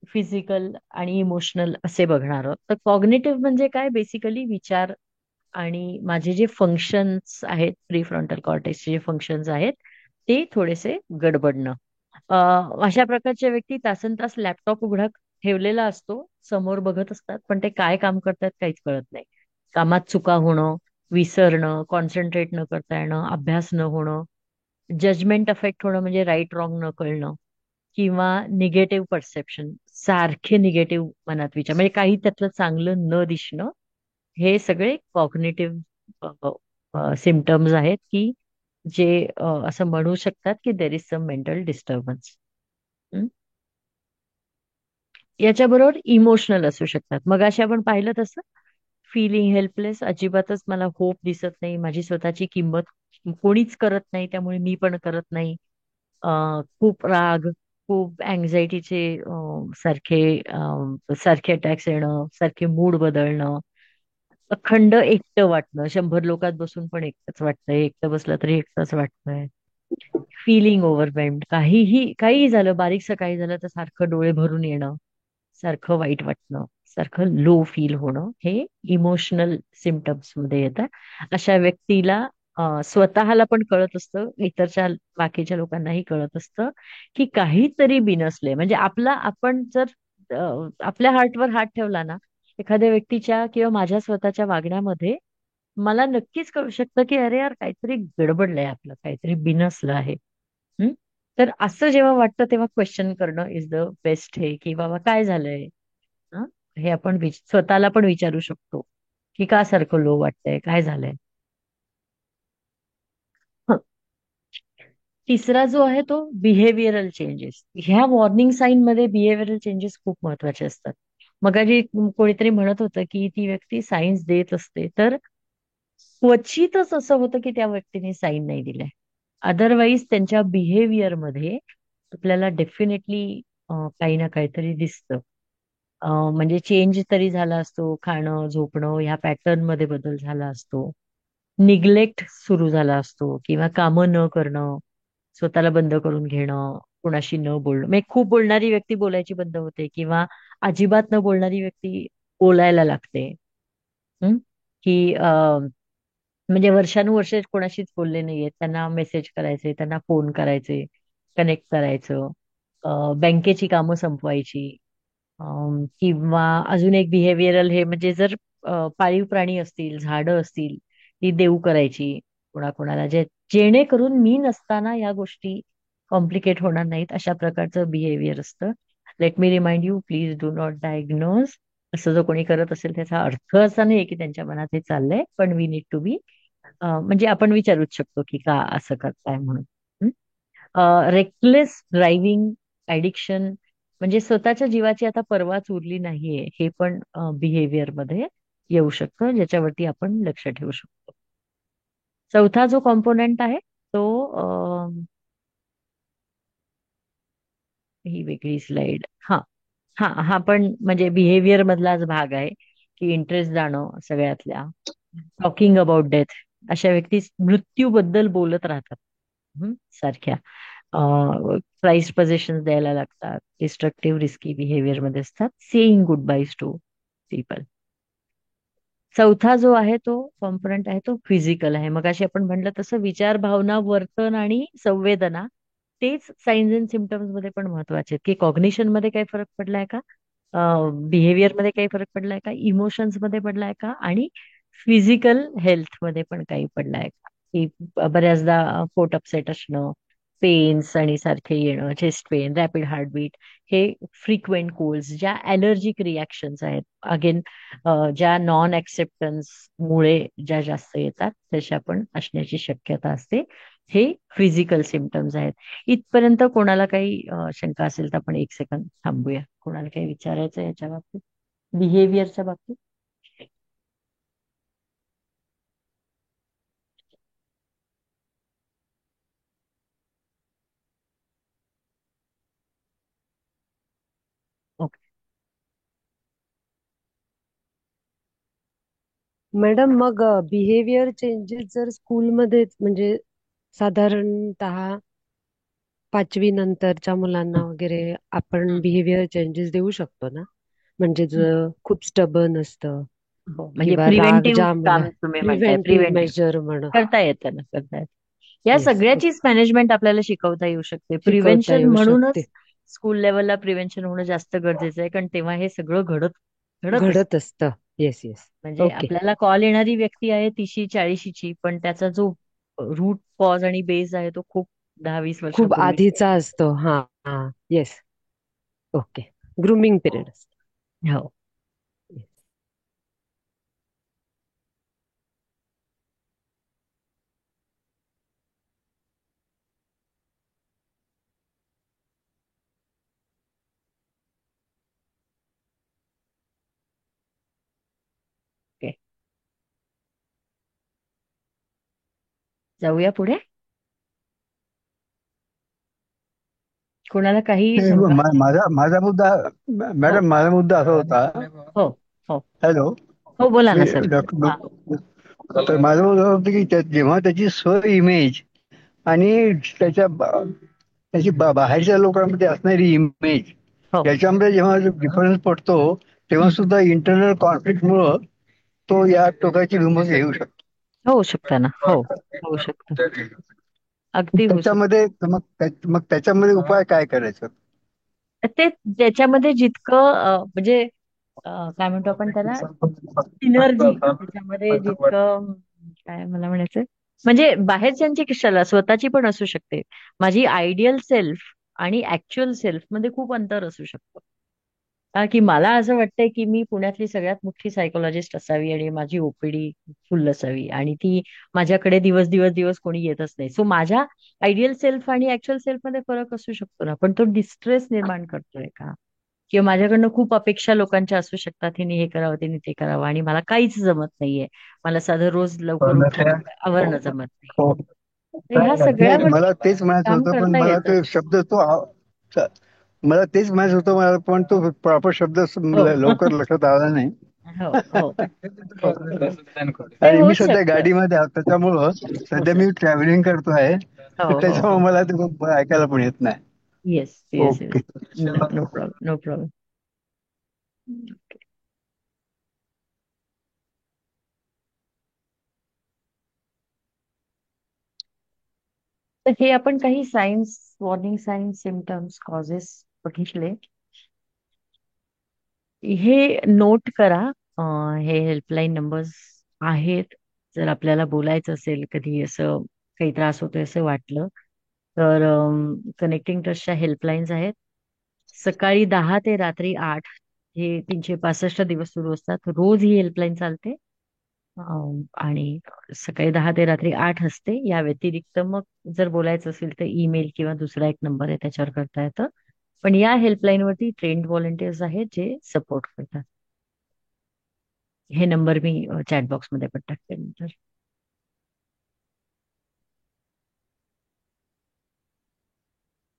Speaker 1: फिजिकल आणि इमोशनल असे बघणार आहोत. तर कॉग्निटिव्ह म्हणजे काय? बेसिकली विचार आणि माझे जे फंक्शन्स आहेत, प्री फ्रंटल कॉर्टेक्सचे जे फंक्शन्स आहेत ते थोडेसे गडबडणं. अशा प्रकारच्या व्यक्ती तासन तास लॅपटॉप उघडा ठेवलेला असतो, समोर बघत असतात, पण ते काय काम करतात काहीच कळत नाही. कामात चुका होणं, विसरणं, कॉन्सन्ट्रेट न करता येणं, अभ्यास न होणं, जजमेंट अफेक्ट होणं म्हणजे राईट रॉंग न कळणं, किंवा निगेटिव्ह परसेप्शन, सारखे निगेटिव्ह मनात विचार, म्हणजे काही त्यातलं चांगलं न दिसणं, हे सगळे कॉग्निटिव्ह सिमटम्स आहेत की जे असं म्हणू शकतात की there is some mental disturbance. याच्याबरोबर इमोशनल असू शकतात. मग असे आपण पाहिलं तसं फिलिंग हेल्पलेस, अजिबातच मला होप दिसत नाही, माझी स्वतःची किंमत कोणीच करत नाही त्यामुळे मी पण करत नाही. खूप राग, खूप अँझायटीचे सारखे सारखे अटॅक्स येणं, सारखे मूड बदलणं, अखंड एकटं वाटणं, 100 लोकात बसून पण एकटंच वाटतंय, एकटं बसलं तरी एकटंच वाटतंय. फिलिंग ओव्हरवेल्म्ड, काहीही झालं, बारीकसं काही झालं तर सारखं डोळे भरून येणं, सारखं वाईट वाटणं, सारखं लो फील होणं, हे इमोशनल सिमटम्स मध्ये येतात. अशा व्यक्तीला स्वतःला पण कळत असतं, इतरच्या बाकीच्या लोकांनाही कळत असतं की काहीतरी बिनसले. म्हणजे आपण जर आपल्या हार्टवर हात ठेवला ना एखाद्या व्यक्तीच्या किंवा माझ्या स्वतःच्या वागण्यामध्ये, मला नक्कीच कळू शकतं की अरे यार काहीतरी गडबडलंय, आपलं काहीतरी बिनसलं आहे. हं? तर असं जेव्हा वाटतं तेव्हा क्वेश्चन करणं इज द बेस्ट हे, की बाबा काय झालंय. हं? हे आपण स्वतःला पण विचारू शकतो. की का सारखं लो वाटतंय, काय झालंय. हं. तिसरा जो आहे तो बिहेवियरल चेंजेस. ह्या वॉर्निंग साईन मध्ये बिहेवियरल चेंजेस खूप महत्वाचे असतात. मग आधी कोणीतरी म्हणत होतं की ती व्यक्ती सायन्स देत असते, तर क्वचितच असं होतं की त्या व्यक्तीने साईन नाही दिलाय. अदरवाईज त्यांच्या बिहेवियर मध्ये आपल्याला डेफिनेटली काही ना काहीतरी दिसतं. म्हणजे चेंज तरी झाला असतो, खाणं झोपणं ह्या पॅटर्न मध्ये बदल झाला असतो, निग्लेक्ट सुरू झाला असतो, किंवा कामं न करणं, स्वतःला बंद करून घेणं, कुणाशी न बोलणं. म्हणजे खूप बोलणारी व्यक्ती बोलायची बंद होते, किंवा अजिबात न बोलणारी व्यक्ती बोलायला लागते. हं? की म्हणजे वर्षानुवर्षे कोणाशीच बोलले नाहीये, त्यांना मेसेज करायचे, त्यांना फोन करायचे, कनेक्ट करायचं, बँकेची कामं संपवायची, किंवा अजून एक बिहेवियरल हे म्हणजे जर पाळीव प्राणी असतील, झाडं असतील, ती देऊ करायची कोणाकोणाला, जेणेकरून मी नसताना या गोष्टी कॉम्प्लिकेट होणार नाहीत, अशा प्रकारचं बिहेवियर असतं. Let me remind you, please do not diagnose. असं जर कोणी करत असेल त्याचा अर्थ असा नाही की त्यांच्या मनात हे चाललंय, पण वी नीड टू बी, म्हणजे आपण विचारूच शकतो की का असं करताय म्हणून. रेकलेस ड्रायव्हिंग, ऍडिक्शन, म्हणजे स्वतःच्या जीवाची आता पर्वाच उरली नाहीये, हे पण बिहेवियर मध्ये येऊ शकतं, ज्याच्यावरती आपण लक्ष ठेवू शकतो. चौथा जो कॉम्पोनंट आहे तो ही वेगळी स्लाइड, हा हा हा पण म्हणजे बिहेवियर मधलाच भाग आहे, की इंटरेस्ट जाणं सगळ्यातल्या, टॉकिंग अबाउट डेथ. अशा व्यक्ती मृत्यूबद्दल बोलत राहतात, सारख्या. प्राइस पोझिशन द्यायला लागतात, डिस्ट्रक्टिव्ह रिस्की बिहेवियर मध्ये असतात, saying goodbyes to people. चौथा जो आहे तो कॉम्पोनंट आहे तो फिजिकल आहे. मग अशी आपण म्हटलं तसं विचार, भावना, वर्तन आणि संवेदना, तेच साइन्स अँड सिम्पटम्स मध्ये पण महत्वाचे आहेत, की कॉग्निशन मध्ये काही फरक पडलाय का, बिहेवियर मध्ये काही फरक पडलाय का, इमोशन्स मध्ये पडलाय का, आणि फिजिकल हेल्थ मध्ये पण काही पडलाय का. की बऱ्याचदा पोट अपसेट असणं, पेन्स आणि सारखे येणं, चेस्ट पेन, रॅपिड हार्टबीट, हे फ्रिक्वेंट कोल्ड्स, ज्या ॲलर्जिक रिॲक्शन्स आहेत, अगेन ज्या नॉन ऍक्सेप्टन्स मुळे ज्या जास्त येतात, तशा पण असण्याची शक्यता असते. हे फिजिकल सिम्पटम्स आहेत. इथपर्यंत कोणाला काही शंका असेल तर आपण एक सेकंद थांबूया. कोणाला काही विचारायचं आहे याच्या बाबतीत, बिहेवियरच्या बाबतीत? ओके.
Speaker 9: मॅडम, मग बिहेवियर चेंजेस जर स्कूलमध्येच, म्हणजे साधारणतः 5वी नंतरच्या मुलांना वगैरे आपण बिहेवियर चेंजेस देऊ शकतो ना? म्हणजे जर खूप स्टबर्न असतं
Speaker 1: हो, म्हणजे
Speaker 9: किंवा राग
Speaker 1: प्रिव्हेंटिव्ह
Speaker 9: जाम
Speaker 1: काम तुम्ही म्हणताय,
Speaker 9: प्रिव्हेंटिव्ह
Speaker 1: प्रिव्हेंटिव्ह
Speaker 9: मेजर म्हणून.
Speaker 1: करता येतं ना, करता येतं. या
Speaker 9: येस,
Speaker 1: सगळ्याचीच मॅनेजमेंट आपल्याला शिकवता येऊ शकते.
Speaker 9: शिकवता
Speaker 1: प्रिव्हेन्शन
Speaker 9: येऊ शकते.
Speaker 1: म्हणूनच स्कूल लेवलला प्रिव्हेन्शन होणं जास्त गरजेचं आहे, कारण तेव्हा हे सगळं घडत घडत असतं.
Speaker 9: घडत असतं. Yes, yes.
Speaker 1: म्हणजे
Speaker 9: ओके.
Speaker 1: आपल्याला कॉल येणारी व्यक्ती आहे 30-40ची, पण त्याचा जो रूट कॉज आणि बेस आहे तो खूप 10-20
Speaker 9: खूप
Speaker 1: वर्षापूर्वी.
Speaker 9: आधीचा असतो. हा, हा. येस. ओके. ग्रुमिंग पिरियड असतो.
Speaker 1: हो.
Speaker 9: Yes.
Speaker 1: ओके, जाऊया पुढे. कोणाला काही शंका असेल?
Speaker 3: माझा माझा मुद्दा,
Speaker 1: हो
Speaker 3: मॅडम, माझा मुद्दा असा होता.
Speaker 1: हो हो
Speaker 3: हॅलो.
Speaker 1: हो, बोला ना
Speaker 3: मी
Speaker 1: सर. हा.
Speaker 3: तर माझा मुद्दा होता की जेव्हा त्याची स्व इमेज आणि त्याची बाहेरच्या लोकांमध्ये असणारी इमेज,
Speaker 1: हो
Speaker 3: याच्यामध्ये जेव्हा डिफरन्स पडतो, तेव्हा
Speaker 1: हं.
Speaker 3: सुद्धा इंटरनल कॉन्फ्लिक्टमुळं तो या टोकाची धुमस येऊ शकतो.
Speaker 1: होऊ शकतं ना, हो, होऊ शकतं, अगदी होऊ शकतं.
Speaker 3: त्याच्यामध्ये मग त्याच्यामध्ये उपाय काय करायचा?
Speaker 1: ते त्याच्यामध्ये जितकं म्हणजे काय म्हणतो आपण त्याला, सिनर्जी त्याच्यामध्ये जितकं, काय मला म्हणायचं, म्हणजे बाहेरच्यांची कशाला, स्वतःची पण असू शकते. माझी आयडियल सेल्फ आणि ऍक्च्युअल सेल्फ मध्ये खूप अंतर असू शकतं. की मला असं वाटतंय की मी पुण्यातली सगळ्यात मोठी सायकोलॉजिस्ट असावी आणि माझी ओपीडी फुल असावी आणि ती माझ्याकडे दिवस दिवस दिवस कोणी येतच नाही. सो माझ्या आयडियल सेल्फ आणि ऍक्च्युअल सेल्फ मध्ये फरक असू शकतो ना, पण तो डिस्ट्रेस निर्माण करतोय का? किंवा माझ्याकडनं खूप अपेक्षा लोकांच्या असू शकतात, हिने हे करावं तिने ते करावं आणि मला काहीच जमत नाहीये. मला साधं रोज लवकर उठून आवरणं जमत नाही. तर ह्या
Speaker 3: नाही,
Speaker 1: सगळ्यावरती
Speaker 3: मला तेच म्हणायचं
Speaker 1: काम
Speaker 3: होतं, पण
Speaker 1: करता
Speaker 3: मला
Speaker 1: येतं.
Speaker 3: तो शब्द मला तेच म्हणायचं होतं मला, पण तो प्रॉपर शब्द
Speaker 1: हो
Speaker 3: लवकर लक्षात आला नाही.
Speaker 1: हो हो हो. ते
Speaker 3: आणि मी
Speaker 1: होत
Speaker 3: सध्या
Speaker 1: शकतं.
Speaker 3: गाडीमध्ये आहे, त्याच्यामुळं सध्या मी ट्रॅव्हलिंग करतो आहे,
Speaker 1: हो हो
Speaker 3: त्याच्यामुळे
Speaker 1: हो.
Speaker 3: मला ते खूप ऐकायला पण येत नाही.
Speaker 1: Yes yes yes.
Speaker 3: Okay.
Speaker 1: No no problem no problem. तर हे आपण काही science, warning science, symptoms, causes बघितले. हे नोट करा. हे हेल्पलाईन नंबर्स आहेत. जर आपल्याला बोलायचं असेल, कधी असं काही त्रास होतोय असं वाटलं तर कनेक्टिंग ट्रस्टच्या हेल्पलाईन्स आहेत. सकाळी 10 ते रात्री 8 हे 365 दिवस सुरू असतात. रोज ही हेल्पलाईन चालते. आणि सकाळी 10 ते रात्री 8 असते. या व्यतिरिक्त मग जर बोलायचं असेल तर ईमेल किंवा दुसरा एक नंबर आहे त्याच्यावर करता येतं. पण या हेल्पलाईन वरती ट्रेन्ड व्हॉलंटियर्स आहेत जे सपोर्ट करतात. हे नंबर मी चॅट बॉक्स मध्ये पण टाकते नंतर.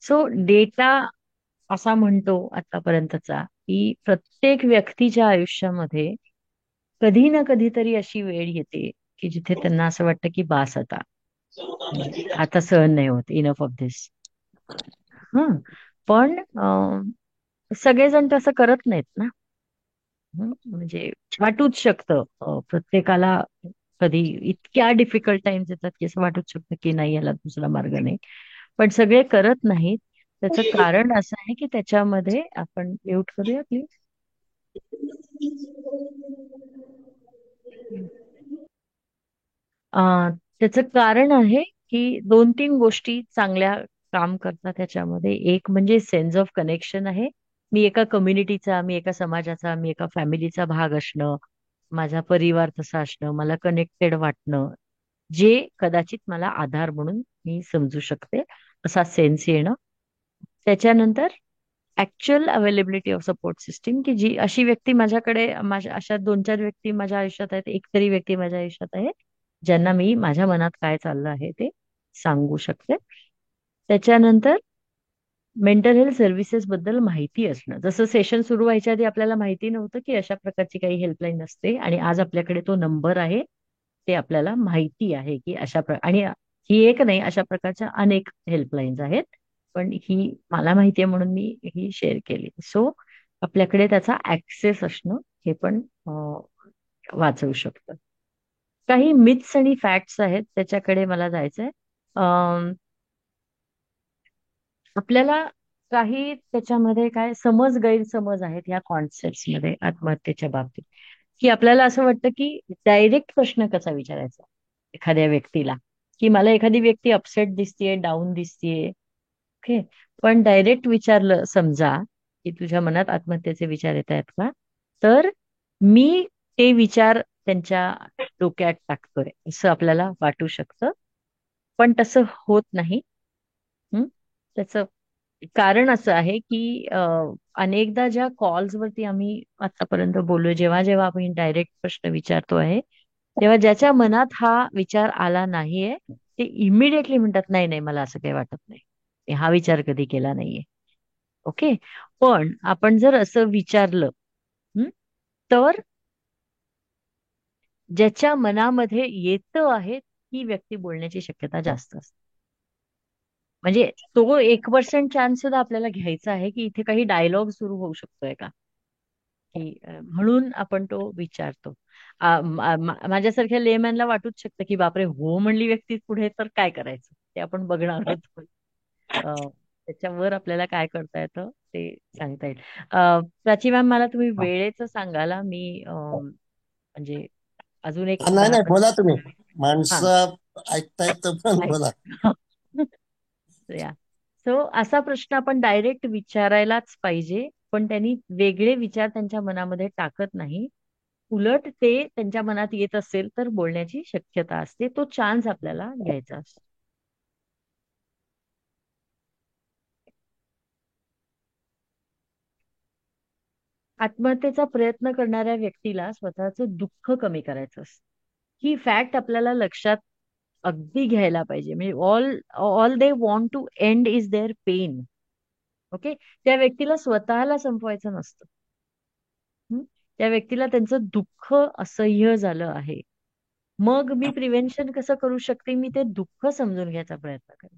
Speaker 1: सो डेटा असा म्हणतो आतापर्यंतचा की प्रत्येक व्यक्तीच्या आयुष्यामध्ये कधी ना कधीतरी अशी वेळ येते की जिथे त्यांना असं वाटतं की बास आता, म्हणजे आता सहन नाही होत, इनफ ऑफ दिस. हं. पण सगळेजण तसं करत नाहीत ना. म्हणजे वाटूच शकतं प्रत्येकाला कधी इतक्या डिफिकल्ट टाइम्स येतात की असं वाटूच शकतं की नाही, याला दुसरा मार्ग नाही. पण सगळे करत नाहीत. त्याचं कारण असं आहे की त्याच्यामध्ये आपण म्यूट करूया प्लीज. त्याचं कारण आहे की 2-3 गोष्टी चांगल्या काम करतात त्याच्यामध्ये. एक म्हणजे सेन्स ऑफ कनेक्शन आहे. मी एका कम्युनिटीचा, मी एका समाजाचा, मी एका फॅमिलीचा भाग असणं, माझा परिवार तसा असणं, मला कनेक्टेड वाटणं, जे कदाचित मला आधार म्हणून मी समजू शकते, असा सेन्स येणं. त्याच्यानंतर actual availability of support system, की जी अशी व्यक्ती माझ्याकडे, माझ्या अशा 2-4 व्यक्ती माझ्या आयुष्यात आहेत, एक तरी व्यक्ती माझ्या आयुष्यात आहे ज्यांना मी माझ्या मनात काय चाललं आहे ते सांगू शकते. त्याच्यानंतर मेंटल हेल्थ सर्व्हिसेस बद्दल माहिती असणं. जसं सेशन सुरू व्हायच्या आधी आपल्याला माहिती नव्हतं की अशा प्रकारची काही हेल्पलाईन असते आणि आज आपल्याकडे तो नंबर आहे. ते आपल्याला माहिती आहे की आणि ही एक नाही, अशा प्रकारच्या अनेक हेल्पलाईन्स आहेत. पण ही मला माहिती आहे म्हणून मी ही शेअर केली. सो आपल्याकडे त्याचा ऍक्सेस असणं हे पण वाचवू शकतं. काही मिथ्स आणि फॅक्ट्स आहेत त्याच्याकडे मला जायचंय. आपल्याला काही त्याच्यामध्ये काय समज गैरसमज आहेत या कॉन्सेप्ट मध्ये आत्महत्येच्या बाबतीत, की आपल्याला असं वाटतं की डायरेक्ट प्रश्न कसा विचारायचा एखाद्या व्यक्तीला, की मला एखादी व्यक्ती अपसेट दिसतीये, डाऊन दिसतीये, ओके, पण डायरेक्ट विचारलं समजा की तुझ्या मनात आत्महत्येचे विचार येत आहेत का, तर मी ते विचार त्यांच्या डोक्यात टाकतोय असं आपल्याला वाटू शकतं. पण तसं होत नाही. त्याचं कारण असं आहे की अनेकदा ज्या कॉल्स वरती आम्ही आतापर्यंत बोललोय, जेव्हा जेव्हा आपण डायरेक्ट प्रश्न विचारतो आहे, तेव्हा ज्याच्या मनात हा विचार आला नाहीये ते इमिडिएटली म्हणतात नाही नाही, मला असं काही वाटत नाही, मी हा विचार कधी केला नाहीये. ओके. पण आपण जर असं विचारलं, हं, तर ज्याच्या मनामध्ये येतं आहे ती व्यक्ती बोलण्याची शक्यता जास्त असते. म्हणजे तो 1% चान्स सुद्धा आपल्याला घ्यायचा आहे की इथे काही डायलॉग सुरू होऊ शकतोय का, की म्हणून आपण तो विचारतो. माझ्यासारख्या लेमॅनला वाटूच शकतं की बापरे, हो म्हणली व्यक्ती पुढे तर काय करायचं, ते आपण बघणार आहोत. त्याच्यावर आपल्याला काय करता येतं ते सांगता येईल. प्राची मॅम, मला तुम्ही वेळेचं सांगाला, मी म्हणजे अजून एक
Speaker 8: नाही नाही,
Speaker 1: 10-15.
Speaker 8: बोला तुम्ही.
Speaker 1: हा.
Speaker 8: माणसं ऐकतायत तर पण बोला.
Speaker 1: या. सो असा प्रश्न आपण डायरेक्ट विचारायलाच पाहिजे. पण त्यांनी वेगळे विचार त्यांच्या मनामध्ये टाकत नाही. उलट ते त्यांच्या मनात येत असेल तर बोलण्याची शक्यता असते. तो चान्स आपल्याला घ्यायचा असतो. आत्महत्येचा प्रयत्न करणाऱ्या व्यक्तीला स्वतःचं दुःख कमी करायचं असतं. ही फॅक्ट आपल्याला लक्षात अगदी घ्यायला पाहिजे. म्हणजे all all they want to end is their pain. Okay, त्या व्यक्तीला स्वतःला संपवायचं नसतं. हं? त्या व्यक्तीला त्यांचं दुःख असह्य झालं आहे. मग मी प्रिव्हेन्शन कसं करू शकते, मी ते दुःख समजून घ्यायचा प्रयत्न करेन.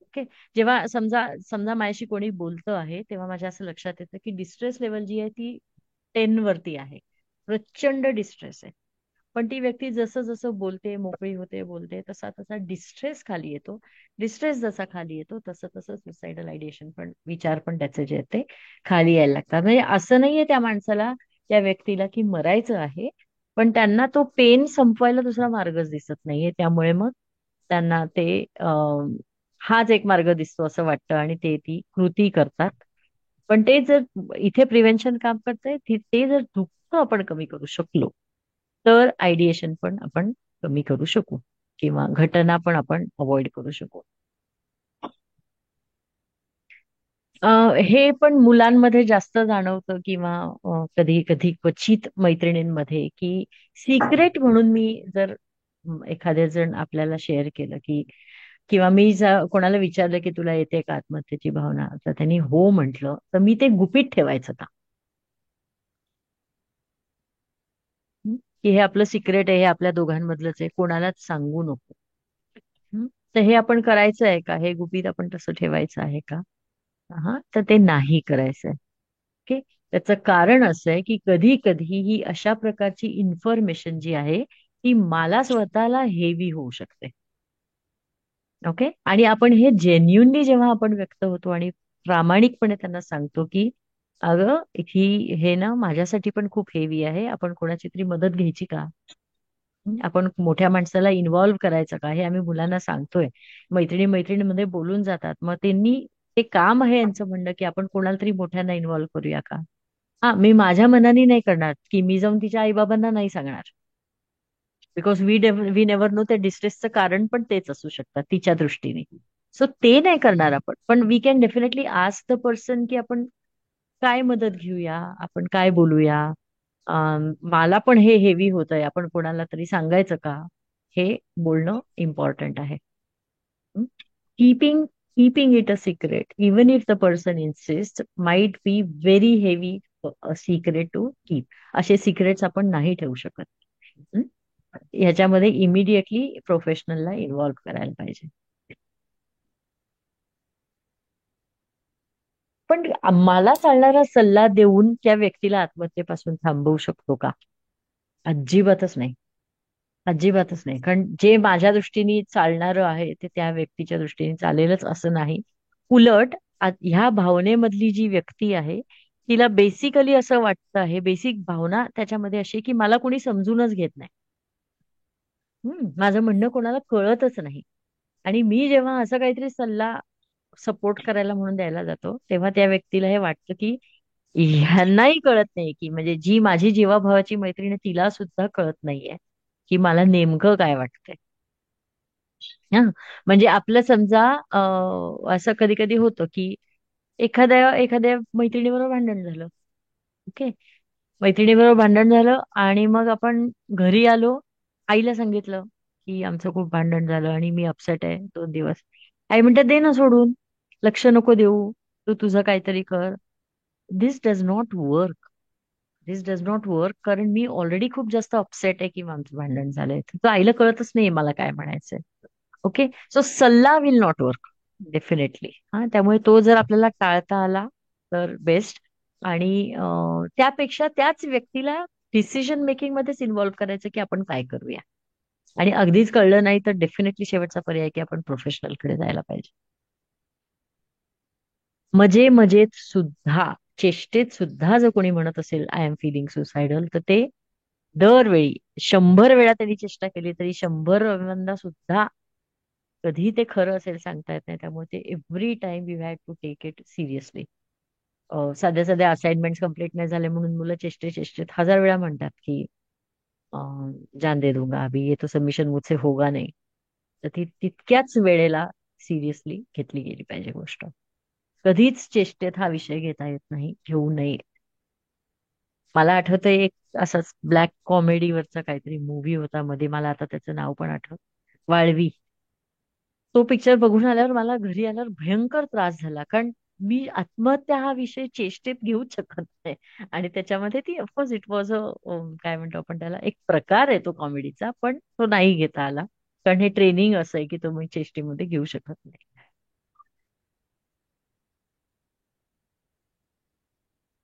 Speaker 1: ओके, जेव्हा समजा समजा माझ्याशी कोणी बोलतं आहे तेव्हा माझ्या असं लक्षात येतं की डिस्ट्रेस लेवल जी आहे ती 10 वरती आहे. प्रचंड डिस्ट्रेस आहे. पण ती व्यक्ती जसं जसं बोलते, मोकळी होते, बोलते, तसा तसा डिस्ट्रेस खाली येतो. डिस्ट्रेस जसा खाली येतो तसं तसं सुसाइडल आयडिएशन पण, विचार पण त्याचे जे आहेत ते खाली यायला लागतात. म्हणजे असं नाहीये त्या माणसाला, त्या व्यक्तीला की मरायचं आहे, पण त्यांना तो पेन संपवायला दुसरा मार्गच दिसत नाहीये. त्यामुळे मग त्यांना ते हाच एक मार्ग दिसतो असं वाटतं आणि ते ती कृती करतात. पण ते जर इथे प्रिव्हेन्शन काम करतंय, ते जर दुःख आपण कमी करू शकलो तर आयडिएशन पण आपण कमी करू शकू किंवा घटना पण आपण अवॉइड करू शकू. हे पण मुलांमध्ये जास्त जाणवतं किंवा कधी कधी क्वचित मैत्रिणींमध्ये, की सिक्रेट म्हणून मी जर एखाद्या जण आपल्याला शेअर केलं की, किंवा मी कोणाला विचारलं की तुला येते का आत्महत्येची भावना, तर त्यांनी हो म्हटलं, तर मी ते गुपित ठेवायचं का? हं? की हे आपलं सिक्रेट आहे, हे आपल्या दोघांमधलंच आहे, कोणालाच सांगू नको. तर हे आपण करायचं आहे का? हे गुपित आपण तसं ठेवायचं आहे का? हा, तर ते नाही करायचंय. ओके, त्याचं कारण असं आहे की कधी कधी ही अशा प्रकारची इन्फॉर्मेशन जी आहे ती मला स्वतःला हेवी होऊ शकते. ओके, आणि आपण हे जेन्युनली जेव्हा आपण व्यक्त होतो आणि प्रामाणिकपणे त्यांना सांगतो की अगं हे ना माझ्यासाठी पण खूप हेवी आहे, आपण कोणाची तरी मदत घ्यायची का? आपण मोठ्या माणसाला इन्व्हॉल्व्ह करायचं का? हे आम्ही मुलांना सांगतोय. मैत्रिणी मैत्रिणीमध्ये बोलून जातात, मग त्यांनी ते काम आहे यांचं म्हणणं की आपण कोणाला तरी मोठ्यांना इन्व्हॉल्व्ह करूया का? हा, मी माझ्या मनाने नाही करणार की मी जाऊन तिच्या आईबाबांना नाही सांगणार. बिकॉज वी नेव्हर नो, त्या डिस्ट्रेसचं कारण पण तेच असू शकतात तिच्या दृष्टीने. सो ते नाही करणार आपण, पण we can definitely ask the person की आपण काय मदत घेऊया, आपण काय बोलूया. मला पण हे हेवी होत आहे, आपण कोणाला तरी सांगायचं का? हे बोलणं इम्पॉर्टंट आहे. Keeping keeping it a secret even if the person insist might be very heavy secret to keep. असे सिक्रेट्स आपण नाही ठेवू शकत. हं? ह्याच्यामध्ये इमिडिएटली प्रोफेशनलला इन्व्हॉल्व्ह करायला पाहिजे. पण मला चालणारा सल्ला देऊन त्या व्यक्तीला आत्महत्येपासून थांबवू शकतो का? अजिबातच नाही. अजिबातच नाही. कारण जे माझ्या दृष्टीने चालणारं आहे ते त्या व्यक्तीच्या दृष्टीने चालेलच असं नाही. उलट ह्या भावनेमधली जी व्यक्ती आहे तिला बेसिकली असं वाटतं आहे, बेसिक भावना त्याच्यामध्ये अशी आहे की मला कोणी समजूनच घेत नाही. माझं म्हणणं कोणाला कळतच नाही. आणि मी जेव्हा असं काहीतरी सल्ला सपोर्ट करायला म्हणून द्यायला जातो तेव्हा त्या व्यक्तीला हे वाटतं की ह्यांनाही कळत नाही, की म्हणजे जी माझी जीवाभावाची मैत्रीण आहे तिला सुद्धा कळत नाहीये की मला नेमकं काय वाटतंय. हा, म्हणजे आपलं समजा असं कधी कधी होतं की एखाद्या एखाद्या मैत्रिणीबरोबर भांडण झालं. ओके, मैत्रिणीबरोबर भांडण झालं आणि मग आपण घरी आलो, आईला सांगितलं की आमचं खूप भांडण झालं आणि मी अपसेट आहे 2 दिवस. आई म्हणतात दे ना सोडून, लक्ष नको देऊ, तू तुझं काहीतरी कर. This does not work. This does not work, कारण मी ऑलरेडी खूप जास्त अपसेट आहे की आमचं भांडण झालंय, तर आईला कळतच नाही मला काय म्हणायचंय. ओके, सो सल्ला विल नॉट वर्क डेफिनेटली. हा, त्यामुळे तो जर आपल्याला टाळता आला तर बेस्ट. आणि त्यापेक्षा त्याच व्यक्तीला डिसिजन मेकिंग मध्येच इन्व्हॉल्व्ह करायचं की आपण काय करूया. आणि अगदीच कळलं नाही तर डेफिनेटली शेवटचा पर्याय की आपण प्रोफेशनलकडे जायला पाहिजे. मजेत सुद्धा, चेष्टेत सुद्धा जर कोणी म्हणत असेल आय एम फिलिंग सुसायडल, तर ते दरवेळी 100 वेळा त्यांनी चेष्टा केली तरी 100 सुद्धा कधी ते खरं असेल सांगता येत नाही. त्यामुळे ते every time you had to take it seriously. साध्या साध्या असाइनमेंट कम्प्लीट नाही झाले म्हणून मुलं चेष्टेत 1000 वेळा म्हणतात की अ, जान दे दूंगा अभी ये तो सबमिशन मुझसे होगा नहीं. तर ती तितक्याच वेळेला सिरियसली घेतली गेली पाहिजे गोष्ट. कधीच चेष्टेत हा विषय घेता येत नाही, घेऊ नये. मला आठवतंय एक असाच ब्लॅक कॉमेडीवरचा काहीतरी मूव्ही होता मध्ये, मला आता त्याचं नाव पण आठवत, वाळवी. तो पिक्चर बघून आल्यावर मला घरी आल्यावर भयंकर त्रास झाला, कारण मी आत्महत्या हा विषय चेष्टेत घेऊच शकत नाही. आणि त्याच्यामध्ये ती ऑफकोर्स इट वॉज काय म्हणतो आपण त्याला, एक प्रकार आहे तो कॉमेडीचा, पण तो नाही घेता आला, कारण हे ट्रेनिंग असं आहे की तो मी चेष्टेमध्ये घेऊ शकत नाही.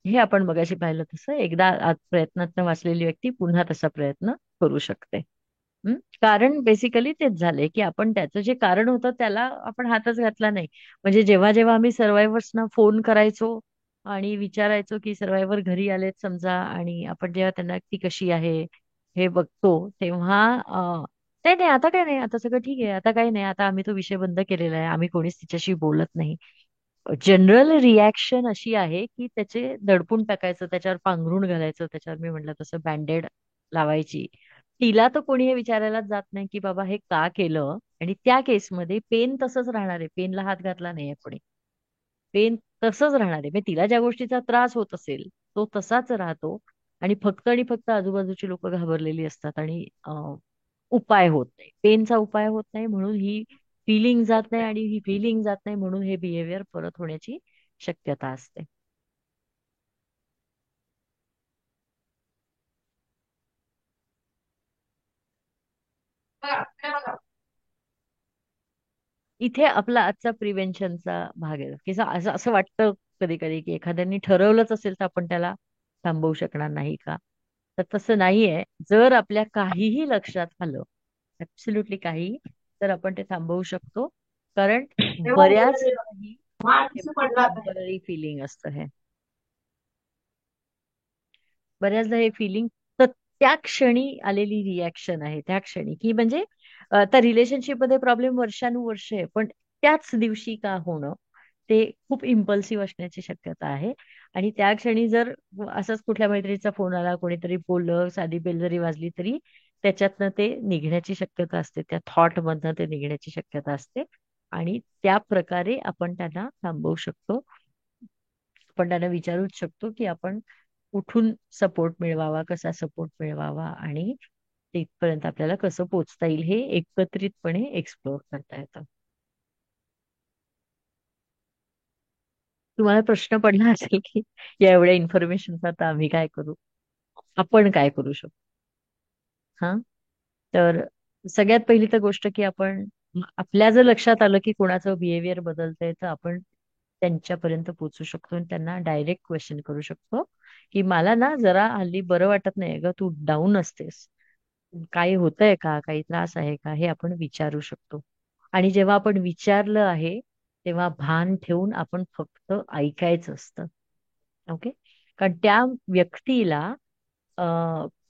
Speaker 1: हे आपण मगाशी पाहिलं तसं एकदा प्रयत्नातनं वाचलेली व्यक्ती पुन्हा तसा प्रयत्न करू शकते. कारण बेसिकली तेच झालंय की आपण त्याचं जे कारण होतं त्याला आपण हातच घातला नाही. म्हणजे जेव्हा जेव्हा आम्ही सर्वायव्हर्सना फोन करायचो आणि विचारायचो की सर्वायव्हर घरी आलेत समजा, आणि आपण जेव्हा त्यांना ती कशी आहे हे बघतो, तेव्हा नाही नाही आता काय नाही, आता सगळं ठीक आहे, आता काही नाही, आता आम्ही तो विषय बंद केलेला आहे, आम्ही कोणीच तिच्याशी बोलत नाही. जनरल रिॲक्शन अशी आहे की त्याचे दडपून टाकायचं, त्याच्यावर पांघरून घालायचं, त्याच्यावर मी म्हटलं तसं बँडेड लावायची. तिला तर कोणी हे विचारायलाच जात नाही की बाबा हे का केलं. आणि त्या केसमध्ये पेन तसंच राहणार आहे, पेनला हात घातला नाहीये कोणी, पेन तसंच राहणार आहे. म्हणजे तिला ज्या गोष्टीचा त्रास होत असेल तो तसाच राहतो. आणि फक्त आजूबाजूची लोक घाबरलेली असतात आणि उपाय होत नाही, पेनचा उपाय होत नाही, म्हणून ही फिलिंग जात नाही, आणि ही फिलिंग जात नाही म्हणून हे बिहेवियर परत होण्याची शक्यता असते. इथे आपला आजचा प्रिव्हेन्शनचा भाग आहे की असं असं वाटतं कधी कधी की एखाद्याने ठरवलंच असेल तर आपण त्याला थांबवू शकणार नाही का. तर तसं नाहीये. जर आपल्या काहीही लक्षात आलं, ऍब्सोल्युटली काही, तर आपण ते थांबवू शकतो. कारण बऱ्याच टेम्पररी फिलिंग असतं हे. बऱ्याचदा हे फिलिंग त्या क्षणी आलेली रिॲक्शन आहे, त्या क्षणी की म्हणजे त्या रिलेशनशिप मध्ये प्रॉब्लेम वर्षानुवर्ष आहे, पण त्याच दिवशी का होणं, ते खूप इम्पल्सिव्ह असण्याची शक्यता आहे. आणि त्या क्षणी जर असंच कुठल्या मैत्रिणीचा फोन आला, कोणीतरी बोललं, साधी बेल जरी वाजली तरी त्याच्यातनं ते निघण्याची शक्यता असते, त्या थॉट मधनं ते निघण्याची शक्यता असते. आणि त्या प्रकारे आपण त्यांना थांबवू शकतो. आपण त्यांना विचारूच शकतो की आपण कुठून सपोर्ट मिळवावा, कसा सपोर्ट मिळवावा, आणि तिथपर्यंत आपल्याला कसं पोहोचता येईल हे एकत्रितपणे एक्सप्लोअर करता येतं. तुम्हाला प्रश्न पडला असेल की या एवढ्या इन्फॉर्मेशनचा आता आम्ही काय करू, आपण काय करू शकतो. हा, तर सगळ्यात पहिली तर गोष्ट की आपण, आपल्या जर लक्षात आलं की कोणाचं बिहेवियर बदलतंय, तर आपण त्यांच्यापर्यंत पोहोचू शकतो आणि त्यांना डायरेक्ट क्वेश्चन करू शकतो की मला ना जरा हल्ली बरं वाटत नाही ग, तू डाऊन असतेस, काही होतंय का, काही त्रास आहे का, हे आपण विचारू शकतो. आणि जेव्हा आपण विचारलं आहे तेव्हा भान ठेवून आपण फक्त ऐकायचं असतं. ओके. कारण त्या व्यक्तीला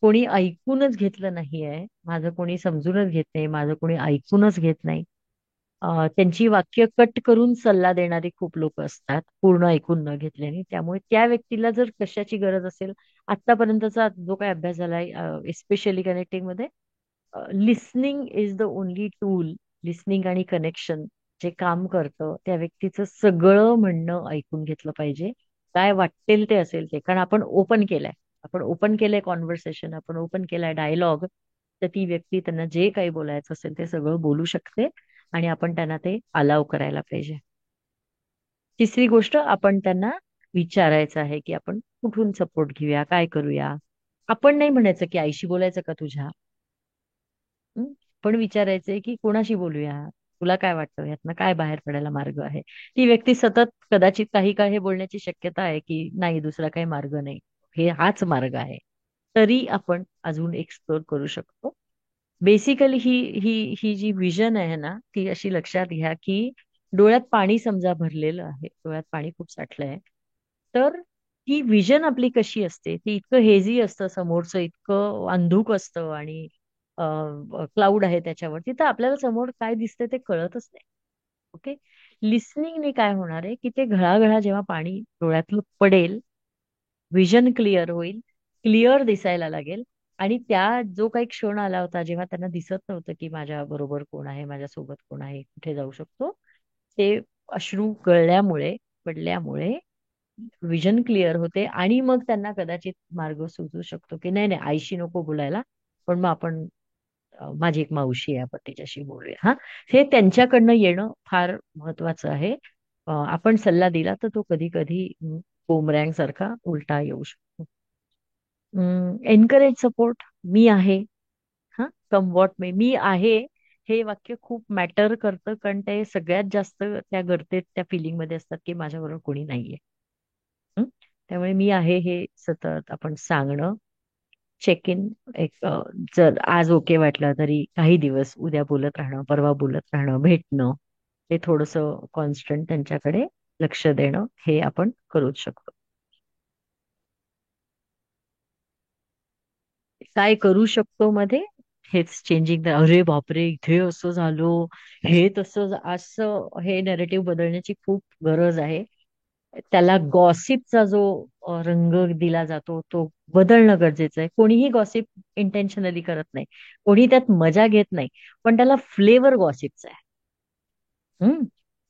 Speaker 1: कोणी ऐकूनच घेतलं नाहीये, माझं कोणी समजूनच घेत नाही, माझं कोणी ऐकूनच घेत नाही. त्यांची वाक्य कट करून सल्ला देणारी खूप लोक असतात, पूर्ण ऐकून न घेतल्याने. त्यामुळे त्या व्यक्तीला जर कशाची गरज असेल, आतापर्यंतचा जो काही अभ्यास झालाय एस्पेशली कनेक्टिंग मध्ये, listening is the only tool. Listening आणि कनेक्शन जे काम करतं, त्या व्यक्तीचं सगळं म्हणणं ऐकून घेतलं पाहिजे. काय वाटेल ते असेल ते, कारण आपण ओपन केलंय, आपण ओपन केलंय कॉन्व्हर्सेशन, आपण ओपन केलाय डायलॉग. तर ती व्यक्ती त्यांना जे काही बोलायचं असेल ते सगळं बोलू शकते, आणि आपण त्यांना ते अलाव करायला पाहिजे. तिसरी गोष्ट, आपण त्यांना विचारायचं आहे की आपण कुठून सपोर्ट घेऊया, काय करूया. आपण नाही म्हणायचं की आईशी बोलायचं का तुझ्या, पण विचारायचंय की कोणाशी बोलूया, तुला काय वाटतं, यातनं काय बाहेर पडायला मार्ग आहे. ती व्यक्ती सतत कदाचित काही काळ हे बोलण्याची शक्यता आहे की नाही, दुसरा काही मार्ग नाही, हे हाच मार्ग आहे. तरी आपण अजून एक्सप्लोर करू शकतो. बेसिकली ही ही ही जी विजन आहे ना, ती अशी लक्षात घ्या की डोळ्यात पाणी समजा भरलेलं आहे, डोळ्यात पाणी खूप साठलंय, तर ती विजन आपली कशी असते, ती इतकं हेझी असतं, समोरचं इतकं अंधुक असतं, आणि क्लाउड आहे त्याच्यावरती, तर आपल्याला समोर काय दिसतंय ते कळतच नाही. ओके. लिसनिंगने काय होणार आहे की ते घळाघळा जेव्हा पाणी डोळ्यातलं पडेल, विजन क्लिअर होईल, क्लिअर दिसायला लागेल. आणि त्या जो काही क्षण आला होता जेव्हा त्यांना दिसत नव्हतं की माझ्या बरोबर कोण आहे, माझ्या सोबत कोण आहे, कुठे जाऊ शकतो, ते अश्रू गळल्यामुळे, पडल्यामुळे विजन क्लिअर होते. आणि मग त्यांना कदाचित मार्ग सुचू शकतो की नाही नाही, आईशी नको बोलायला, पण मग आपण माझी एक मावशी आहे, आपण तिच्याशी बोलूया. हा, हे त्यांच्याकडनं येणं फार महत्वाचं आहे. आपण सल्ला दिला तर तो कधी कधी बुमरँग सारखा उलटा येऊ शकतो. एनकरेज, सपोर्ट, मी आहे. हा, कम व्हॉट मे, मी आहे हे वाक्य खूप मॅटर करतं, कारण ते सगळ्यात जास्त त्या गर्तेत, त्या फिलिंग मध्ये असतात की माझ्याबरोबर कोणी नाहीये. हं? त्यामुळे मी आहे हे सतत आपण सांगणं. चेक इन, एक जर आज ओके वाटलं तरी काही दिवस उद्या बोलत राहणं, परवा बोलत राहणं, भेटणं, ते थोडस कॉन्स्टंट त्यांच्याकडे लक्ष देणं, हे आपण करूच शकतो. काय करू शकतो मध्ये, हेच चेंजिंग द, अरे बापरे इथे असं झालं, हे तसं असं, हे नेरेटिव्ह बदलण्याची खूप गरज आहे. त्याला गॉसिपचा जो रंग दिला जातो तो बदलणं गरजेचं आहे. कोणीही गॉसिप इंटेन्शनली करत नाही, कोणी त्यात मजा घेत नाही, पण त्याला फ्लेवर गॉसिपचा आहे.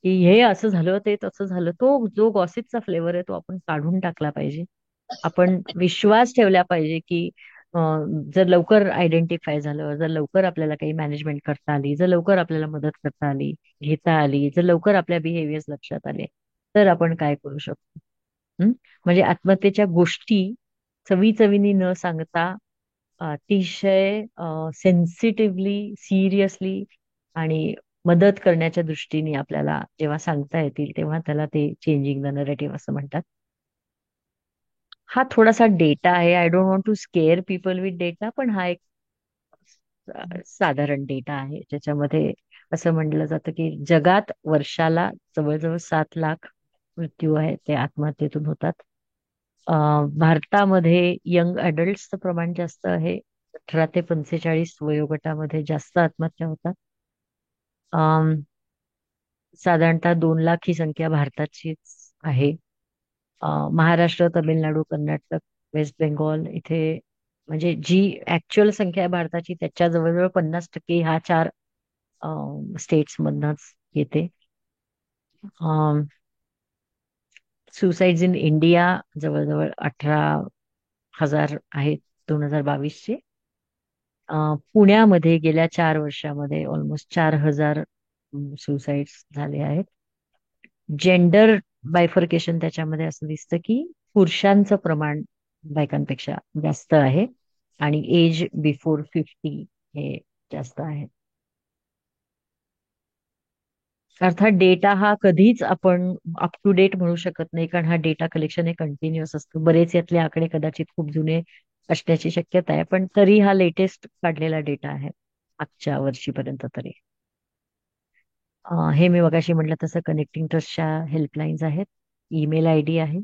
Speaker 1: की हे असं झालं, ते तसं झालं, तो जो गॉसिपचा फ्लेवर आहे तो आपण काढून टाकला पाहिजे. आपण विश्वास ठेवला पाहिजे की जर लवकर आयडेंटिफाय झालं, जर लवकर आपल्याला काही मॅनेजमेंट करता आली, जर लवकर आपल्याला मदत करता आली, घेता आली, जर लवकर आपल्या बिहेवियर लक्षात आले, तर आपण काय करू शकतो. म्हणजे आत्महत्येच्या गोष्टी चवी चवीनी न सांगता अतिशय सेन्सिटिव्हली, सिरियसली आणि मदत करण्याच्या दृष्टीने आपल्याला जेव्हा सांगता येतील, तेव्हा त्याला ते चेंजिंग द नरेटिव्ह असं म्हणतात. हा थोडासा डेटा आहे, I don't want to scare people with data, पण हा एक साधारण डेटा आहे ज्याच्यामध्ये असं म्हटलं जातं की जगात वर्षाला जवळजवळ 7 लाख मृत्यू आहे ते आत्महत्येतून होतात. भारतामध्ये यंग अडल्टचं प्रमाण जास्त आहे, 18 ते 45 वयोगटामध्ये जास्त आत्महत्या होतात. साधारणतः 2 लाख ही संख्या भारताचीच आहे. महाराष्ट्र, तमिळनाडू, कर्नाटक, वेस्ट बेंगॉल इथे, म्हणजे जी ऍक्च्युअल संख्या आहे भारताची त्याच्या जवळजवळ 50% ह्या 4 स्टेट्स मधनच येते. सुसाइड्स इन इंडिया जवळजवळ 18,000 आहेत 2022चे. पुण्यामध्ये गेल्या 4 वर्षामध्ये ऑलमोस्ट 4,000 सुसाइड्स झाले आहेत. जेंडर बायफर्केशन त्याच्यामध्ये असं दिसतं की पुरुषांचं प्रमाण बायकांपेक्षा जास्त आहे आणि एज बिफोर 50 हे जास्त आहे. अर्थात डेटा हा कधीच आपण अप टू डेट म्हणू शकत नाही, कारण हा डेटा कलेक्शन हे कंटिन्युअस असतं. बरेच यातले आकडे कदाचित खूप जुने असण्याची शक्यता आहे, पण तरी हा लेटेस्ट काढलेला डेटा आहे मागच्या वर्षीपर्यंत तरी. हे मी मगाशी म्हटलं तसं कनेक्टिंग ट्रस्टच्या हेल्पलाईन्स आहेत, ईमेल आयडी आहे.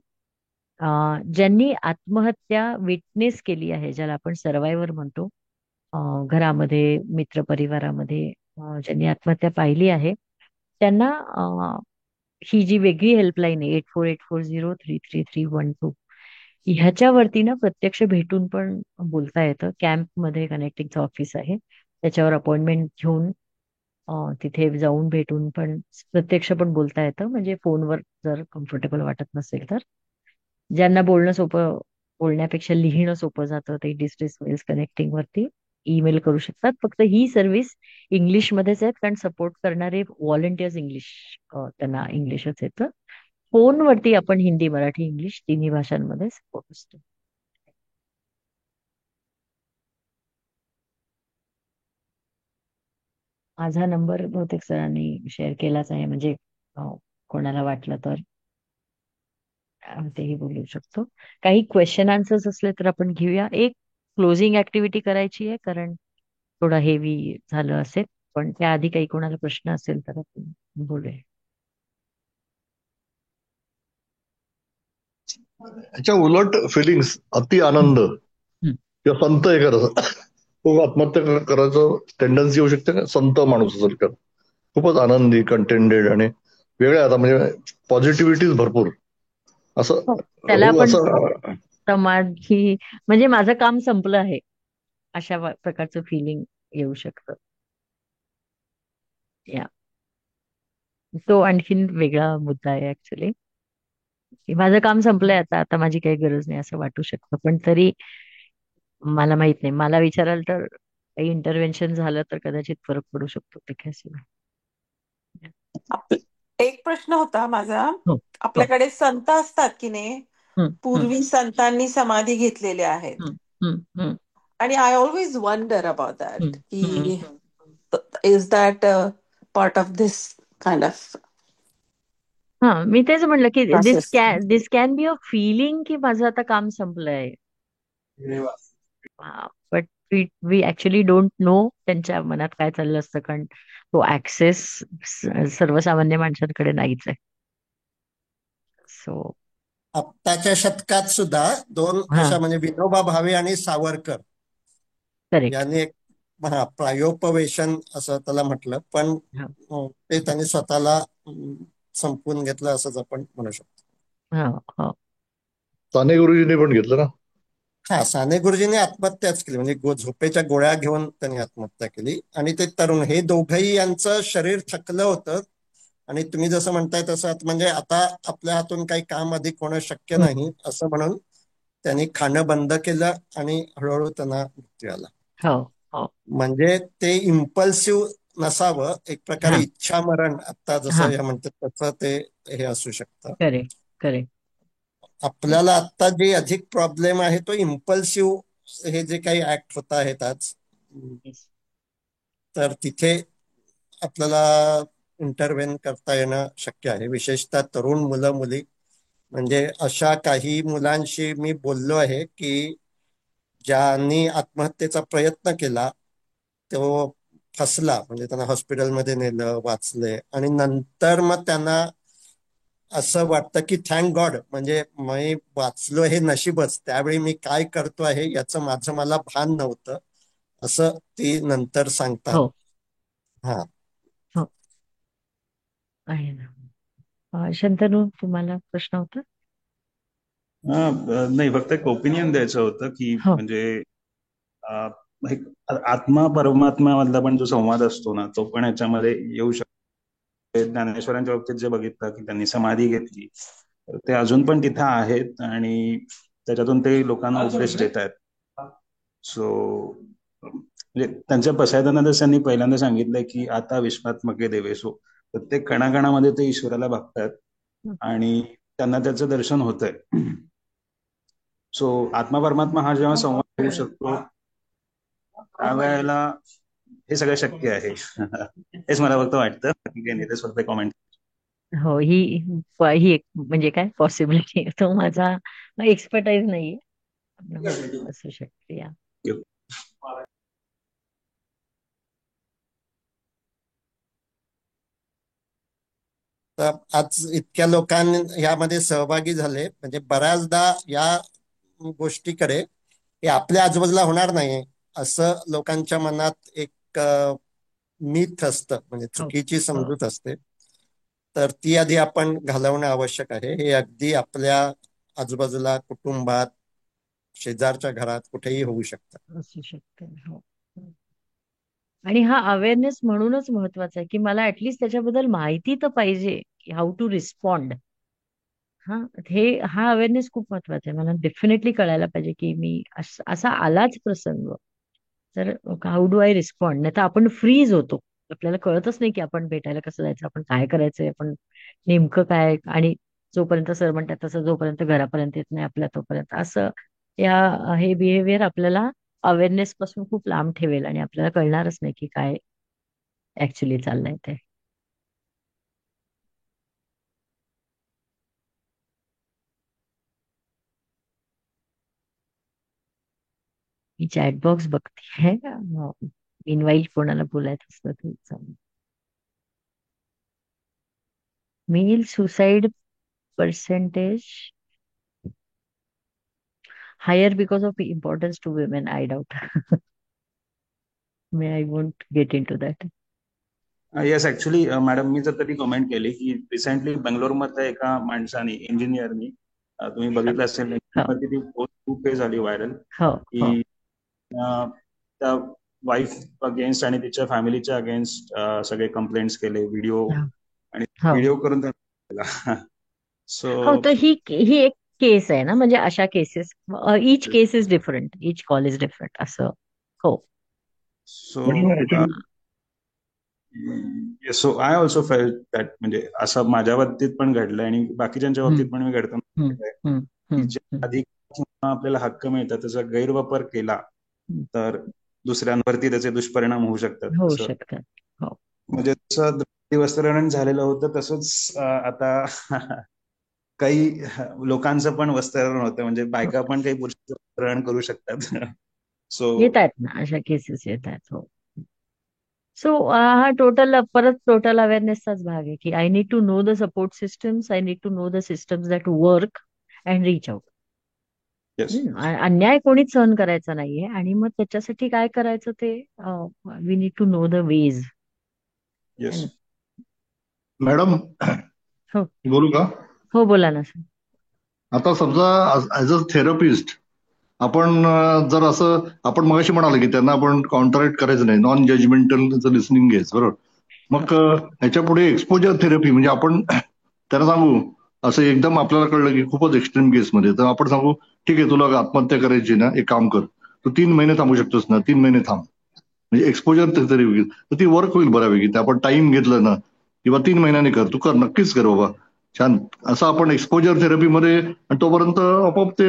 Speaker 1: ज्यांनी आत्महत्या विटनेस केली आहे, ज्याला आपण सर्वायव्हर म्हणतो, घरामध्ये, मित्रपरिवारामध्ये ज्यांनी आत्महत्या पाहिली आहे, त्यांना ही जी वेगळी हेल्पलाईन आहे 8484033312, ह्याच्यावरती ना प्रत्यक्ष भेटून पण बोलता येतं. कॅम्पमध्ये कनेक्टिंगचं ऑफिस आहे, त्याच्यावर अपॉइंटमेंट घेऊन तिथे जाऊन भेटून पण प्रत्यक्ष पण बोलता येतं, म्हणजे फोनवर जर कम्फर्टेबल वाटत नसेल तर. ज्यांना बोलणं सोपं, बोलण्यापेक्षा लिहिणं सोपं जातं, ते डिस्ट्रेस मेल्स कनेक्टिंग वरती ईमेल करू शकतात. फक्त ही सर्व्हिस इंग्लिशमध्येच आहेत, कारण सपोर्ट करणारे व्हॉलंटियर्स इंग्लिश, त्यांना इंग्लिशच येतं. फोनवरती आपण हिंदी, मराठी, इंग्लिश तिन्ही भाषांमध्ये सपोर्ट असतो. माझा नंबर बहुतेक सरांनी शेअर केलाच आहे, म्हणजे कोणाला वाटलं तर तेही बोलू शकतो. काही क्वेश्चन आन्सर्स असले तर आपण घेऊया. एक क्लोजिंग ऍक्टिव्हिटी करायची आहे, कारण थोडा हेवी झालं असेल, पण त्याआधी काही कोणाला प्रश्न असेल तर आपण बोलूया.
Speaker 6: ह्याच्या उलट फिलिंग्स, अति आनंद किंवा संत एखादा तो आत्महत्या करायचं टेंडन्सी येऊ शकते का? संत माणूस असेल का, खूपच आनंदी, कंटेंटेड आणि वेगळ्या आता म्हणजे पॉझिटिव्हिटीज भरपूर असं
Speaker 1: हो, त्याला
Speaker 6: हो
Speaker 1: आपण
Speaker 6: असं.
Speaker 1: समाधी म्हणजे माझं काम संपलं आहे अशा प्रकारचं फिलिंग येऊ शकतं. या तो आणखीन वेगळा मुद्दा आहे ऍक्च्युली. माझं काम संपलंय आता, आता माझी काही गरज नाही असं वाटू शकतं. पण तरी मला माहित नाही, मला विचाराल तर काही इंटरव्हेन्शन झालं तर कदाचित फरक पडू शकतो ते काय असेल.
Speaker 11: एक प्रश्न होता माझा.
Speaker 1: हो हो.
Speaker 11: आपल्याकडे संत असतात की नाही,
Speaker 1: हम्म, हम्म,
Speaker 11: पूर्वी संतांनी समाधी घेतलेल्या आहेत,
Speaker 1: हम्म, हम्म, हम्म,
Speaker 11: आणि I always wonder about that
Speaker 1: hmm, hmm.
Speaker 11: की is that part of this kind of
Speaker 1: हा, मी तेच म्हणलं की
Speaker 11: process.
Speaker 1: This can be a feeling की माझं आता काम संपलंय. But we actually don't know त्यांच्या मनात काय चाललं असतं, कारण तो ऍक्सेस सर्वसामान्य माणसांकडे नाहीच आहे. सो
Speaker 8: आत्ताच्या शतकात सुद्धा दोन
Speaker 1: हा,
Speaker 8: अशा म्हणजे विनोबा भावे आणि सावरकर
Speaker 1: करेक्ट.
Speaker 8: यांनी एक प्रायोपवेशन असं त्याला म्हटलं, पण ते त्यांनी स्वतःला संपवून घेतलं असंच आपण म्हणू शकतो.
Speaker 6: साने गुरुजींनी पण घेतलं ना.
Speaker 8: हा, साने गुरुजींनी आत्महत्याच केली, म्हणजे झोपेच्या गोळ्या घेऊन त्यांनी आत्महत्या केली. आणि ते तरुण, हे दोघंही यांचं शरीर थकलं होतं. आणि तुम्ही जसं म्हणताय तसं म्हणजे आता आपल्या हातून काही काम अधिक होणं शक्य नाही असं म्हणून त्यांनी खाणं बंद केलं आणि हळूहळू त्यांना मृत्यू आला.
Speaker 1: हो हो.
Speaker 8: म्हणजे ते इम्पल्सिव्ह नसावं, एक प्रकारे इच्छा मरण आता जसं हे म्हणतात तसं ते हे असू शकतं.
Speaker 1: Correct correct.
Speaker 8: आपल्याला आता जे अधिक प्रॉब्लेम आहे तो इम्पल्सिव्ह हे जे काही ऍक्ट होत आहेत आज, तर तिथे आपल्याला इंटरव्हेन करता येणं शक्य आहे, विशेषतः तरुण मुलं मुली. म्हणजे अशा काही मुलांशी मी बोललो आहे की ज्यांनी आत्महत्येचा प्रयत्न केला, तो फसला, म्हणजे त्यांना हॉस्पिटलमध्ये नेलं, वाचले, आणि नंतर मग त्यांना असं वाटतं की थँक गॉड, म्हणजे मी वाचलो हे नशीबच, त्यावेळी मी काय करतो आहे याचं माझं मला भान नव्हतं, असं ती नंतर सांगतात. हा
Speaker 1: हो आहे ना. शंतनू, तुम्हाला प्रश्न होता?
Speaker 12: नाही, फक्त एक ओपिनियन द्यायचं होतं की म्हणजे आत्मा परमात्मा मधला पण जो संवाद असतो ना, तो पण याच्यामध्ये येऊ शकतो. ज्ञानेश्वरांच्या बाबतीत जे बघितलं की त्यांनी समाधी घेतली, तर ते अजून पण तिथे आहेत आणि त्याच्यातून ते लोकांना उपदेश देत आहेत. सो म्हणजे त्यांच्या पसायदानातच त्यांनी पहिल्यांदा सांगितलंय की आता विश्वात्मके देवेसो, प्रत्येक कणाकणामध्ये ते ईश्वराला बघतात आणि त्यांना त्याचं दर्शन होतंय. सो आत्मा परमात्मा हा जेव्हा संवाद होऊ शकतो त्यावेळेला हे सगळं शक्य आहे. हेच मला फक्त वाटतं, फक्त कॉमेंट.
Speaker 1: हो, ही एक म्हणजे काय पॉसिबिलिटी, तो माझा एक्सपर्टाईज नाहीये, असू शकते. या
Speaker 8: तर आज इतक्या लोकांनी यामध्ये सहभागी झाले, म्हणजे बऱ्याचदा या गोष्टीकडे हे आपल्या आजूबाजूला होणार नाही असं लोकांच्या मनात एक मिथ असतं, म्हणजे चुकीची समजूत असते. तर ती आधी आपण घालवणं आवश्यक आहे. हे अगदी आपल्या आजूबाजूला, कुटुंबात, शेजारच्या घरात कुठेही होऊ शकतं.
Speaker 1: असू शकते. हो. आणि हा अवेअरनेस म्हणूनच महत्वाचा आहे की मला ऍटलिस्ट त्याच्याबद्दल माहिती तर पाहिजे की हाऊ टू रिस्पॉन्ड. हा अवेअरनेस खूप महत्वाचा आहे. मला डेफिनेटली कळायला पाहिजे की मी असा आलाच प्रसंग, तर हाऊ डू आय रिस्पॉन्ड. नाही तर आपण फ्रीज होतो, आपल्याला कळतच नाही की आपण भेटायला कसं जायचं, आपण काय करायचंय, आपण नेमकं काय. आणि जोपर्यंत सर म्हणतात तसं जोपर्यंत घरापर्यंत येत नाही आपल्या, तोपर्यंत असं हे बिहेवियर आपल्याला अवेअरनेस पासून खूप लांब ठेवेल आणि आपल्याला कळणारच नाही की काय ऍक्च्युली चाललंय ते. मी चॅट बॉक्स बघते, इनवाईट कोणाला बोलायचं असलं तर. Male suicide percentage higher because of importance to women, I doubt. May I won't get into that.
Speaker 12: Yes, actually madam, मी जर कधी कमेंट केली की रिसेंटली बेंगलोरमध्ये एका माणसाने, इंजिनियरनी, तुम्ही बघितलं असेल वरती ती पोस्ट खूप काही झाली व्हायरल, की त्या वाईफ अगेन्स्ट आणि तिच्या फॅमिलीच्या अगेन्स्ट सगळे कंप्लेंट्स केले, व्हिडिओ आणि व्हिडिओ करून त्यांना
Speaker 1: हो,
Speaker 12: सो
Speaker 1: तर ही एक केस आहे ना, म्हणजे अशा cases, each case is different, each call is different असं. हो.
Speaker 12: So so I also felt that, म्हणजे असं माझ्या बाबतीत पण घडलंय आणि बाकीच्यांच्या बाबतीत पण मी घडताना की ज्या अधिकार आपल्याला हक्क मिळतात त्याचा गैरवापर केला तर दुसऱ्यांवरती त्याचे दुष्परिणाम होऊ शकतात. म्हणजे जसं वस्त्रहरण झालेलं होतं तसंच आता काही लोकांचं पण वस्त्रहरण होतं, म्हणजे बायका पण काही पुरुषांचं वस्त्रहरण करू शकतात. सो
Speaker 1: येत आहेत ना अशा केसेस, येत आहेत. हो. सो हा टोटल अवेअरनेसचाच भाग आहे की I need to know the support systems, I need to know the systems that work and reach out. अन्याय कोणीच सहन करायचा नाहीये आणि मग त्याच्यासाठी काय करायचं ते we need to know the ways.
Speaker 6: Madam, बोलू का?
Speaker 1: हो, बोला ना सर.
Speaker 6: आता समजा ऍज अ थेरपिस्ट आपण जर असं, आपण मगाशी म्हणाले की त्यांना आपण कॉन्ट्रॅक्ट करायचं नाही, नॉन जजमेंटल लिसनिंग घ्यायचं, बरोबर. मग ह्याच्या पुढे एक्सपोजर थेरपी, म्हणजे आपण त्यांना सांगू असं एकदम आपल्याला कळलं की खूपच एक्स्ट्रीम केसमध्ये, तर आपण सांगू ठीक आहे, तुला आत्महत्या करायची ना, एक काम कर, तू 3 महिने थांबू शकतोस ना, 3 महिने थांब, म्हणजे एक्सपोजर थेरपी, तर ती वर्क होईल बऱ्यापैकी. ते आपण टाइम घेतलं ना, किंवा 3 महिन्यांनी कर, तू कर, नक्कीच कर बाबा, छान. असं आपण एक्सपोजर थेरपीमध्ये, आणि तोपर्यंत आपोआप ते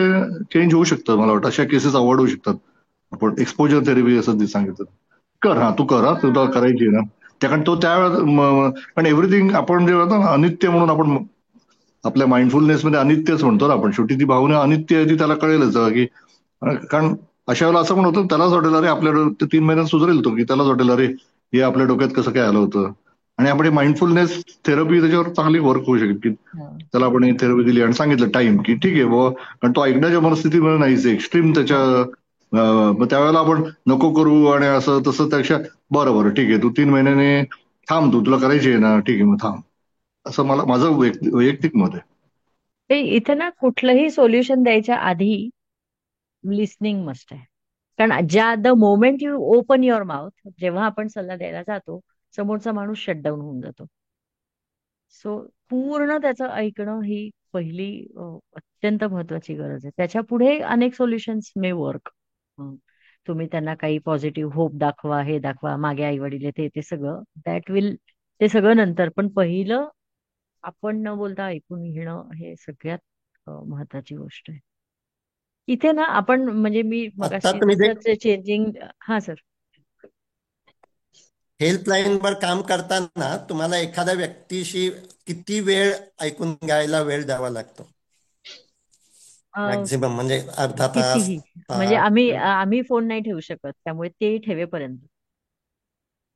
Speaker 6: चेंज होऊ शकतं. मला वाटतं अशा केसेस अवॉइड होऊ शकतात. आपण एक्सपोजर थेरपी असं सांगितलं, कर, तू कर, तुला करायची ना. कारण तो त्यावेळेस, पण एव्हरीथिंग आपण जे होतं ना अनित्य म्हणून, आपण आपल्या माइंडफुलनेस मध्ये अनित्यच म्हणतो ना आपण, शेवटी ती भावना अनित्य आहे ती त्याला कळेलच की, कारण अशा वेळेला असं पण होतं, त्यालाच वाटेल अरे आपल्या 3 महिन्यात सुधारेल तो, की त्यालाच वाटेल अरे हे आपल्या डोक्यात कसं काय आलं होतं. आणि आपण माइंडफुलनेस थेरपी त्याच्यावर चांगली वर्क होऊ शकेल, की त्याला आपण थेरपी दिली आणि सांगितलं टाइम की ठीक आहे बाबा, कारण तो ऐकण्याच्या मनस्थितीमध्ये नाहीच, एक्स्ट्रीम त्याच्या, मग त्यावेळेला आपण नको करू आणि असं तसं, त्यापेक्षा बरं ठीक आहे, तू 3 महिन्याने थांब, तुला करायची आहे ना, ठीक आहे मग थांब, असं मला माझं वैयक्तिक मत आहे.
Speaker 1: इथे ना कुठलंही सोल्युशन द्यायच्या आधी लिस्निंग मस्ट आहे. कारण the moment you open your mouth, जेव्हा आपण सल्ला द्यायला जातो, समोरचा माणूस शटडाऊन होऊन जातो. सो पूर्ण त्याचं ऐकणं ही पहिली अत्यंत महत्वाची गरज आहे. त्याच्या पुढे अनेक सोल्युशन्स मे वर्क. तुम्ही त्यांना काही पॉझिटिव्ह होप दाखवा, हे दाखवा, मागे आई वडील ते सगळं दॅट विल, ते सगळं नंतर, पण पहिलं आपण न बोलता ऐकून घेणं हे सगळ्यात महत्वाची गोष्ट आहे. इथे ना आपण, म्हणजे मी मगाशी जसं चेंजिंग, हा सर,
Speaker 8: हेल्पलाईन वर काम करताना तुम्हाला एखाद्या व्यक्तीशी किती वेळ ऐकून घ्यायला वेळ द्यावा लागतो? मॅक्झिमम म्हणजे अर्धा तास?
Speaker 1: कितीही, म्हणजे आम्ही फोन नाही ठेवू शकत, त्यामुळे ते ठेवेपर्यंत.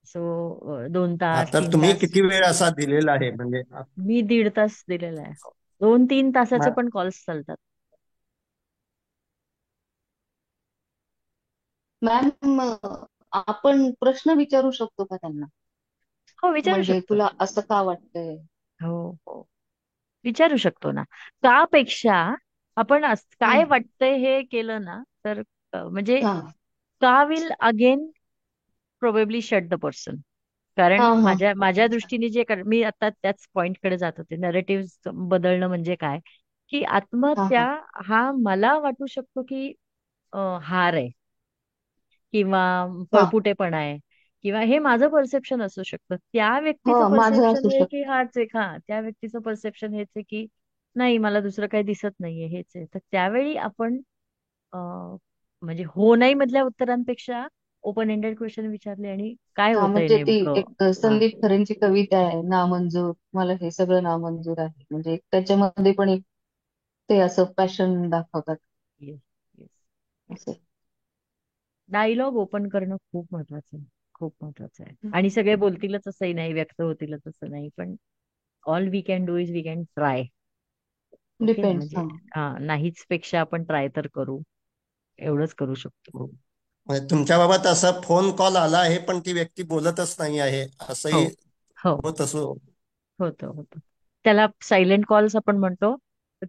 Speaker 1: सो 2 तास,
Speaker 8: तर
Speaker 1: 3
Speaker 8: तुम्ही
Speaker 1: तास.
Speaker 8: किती वेळ असा दिलेला आहे? म्हणजे
Speaker 1: मी 1.5 तास दिलेला आहे. 2-3 तासाचे पण कॉल्स चालतात.
Speaker 13: मॅम, आपण प्रश्न विचारू शकतो का त्यांना?
Speaker 1: हो, विचारू
Speaker 13: म्हणजे
Speaker 1: शकतो.
Speaker 13: तुला असं का वाटतंय?
Speaker 1: हो, विचारू शकतो ना. त्यापेक्षा आपण काय वाटतंय हे केलं ना, तर म्हणजे का will again probably shut the person. कारण माझ्या दृष्टीने जे मी आता त्याच पॉइंटकडे जात होते, नरेटिव्ह बदलणं म्हणजे काय, की आत्महत्या हा मला वाटू शकतो की हार आहे किंवा पळपुटेपणा आहे, किंवा हे माझं परसेप्शन असू शकतं. त्या व्यक्तीचं
Speaker 13: माझं
Speaker 1: परसेप्शन
Speaker 13: असू
Speaker 1: हे की
Speaker 13: शकतं.
Speaker 1: हाच आहे, त्या व्यक्तीचं परसेप्शन हेच आहे की नाही, मला दुसरं काही दिसत नाहीये, हेच आहे. तर त्यावेळी आपण म्हणजे हो नाही मधल्या उत्तरांपेक्षा ओपन एंडेड क्वेश्चन विचारले आणि काय होतंय
Speaker 13: म्हणजे ती
Speaker 1: नेमकं.
Speaker 13: एक संदीप खरेंची कविता आहे, नामंजूर, मला हे सगळं नामंजूर आहे. म्हणजे त्याच्यामध्ये पण एक ते असं पॅशन दाखवतात.
Speaker 1: डायलॉग ओपन करणं खूप महत्वाचं आहे, खूप महत्वाचं आहे. आणि सगळे बोलतीलच असंही नाही, व्यक्त होतीलच असं नाही, पण all we can do is we can try. Okay,
Speaker 13: depends.
Speaker 1: म्हणजे नाहीच पेक्षा आपण ट्राय तर करू, एवढंच करू शकतो.
Speaker 8: तुमच्या बाबत असा फोन कॉल आला आहे पण ती व्यक्ती बोलतच नाही आहे, असंही
Speaker 1: हो,
Speaker 8: मग तसं
Speaker 1: होतं होतं. त्याला सायलेंट कॉल्स आपण म्हणतो,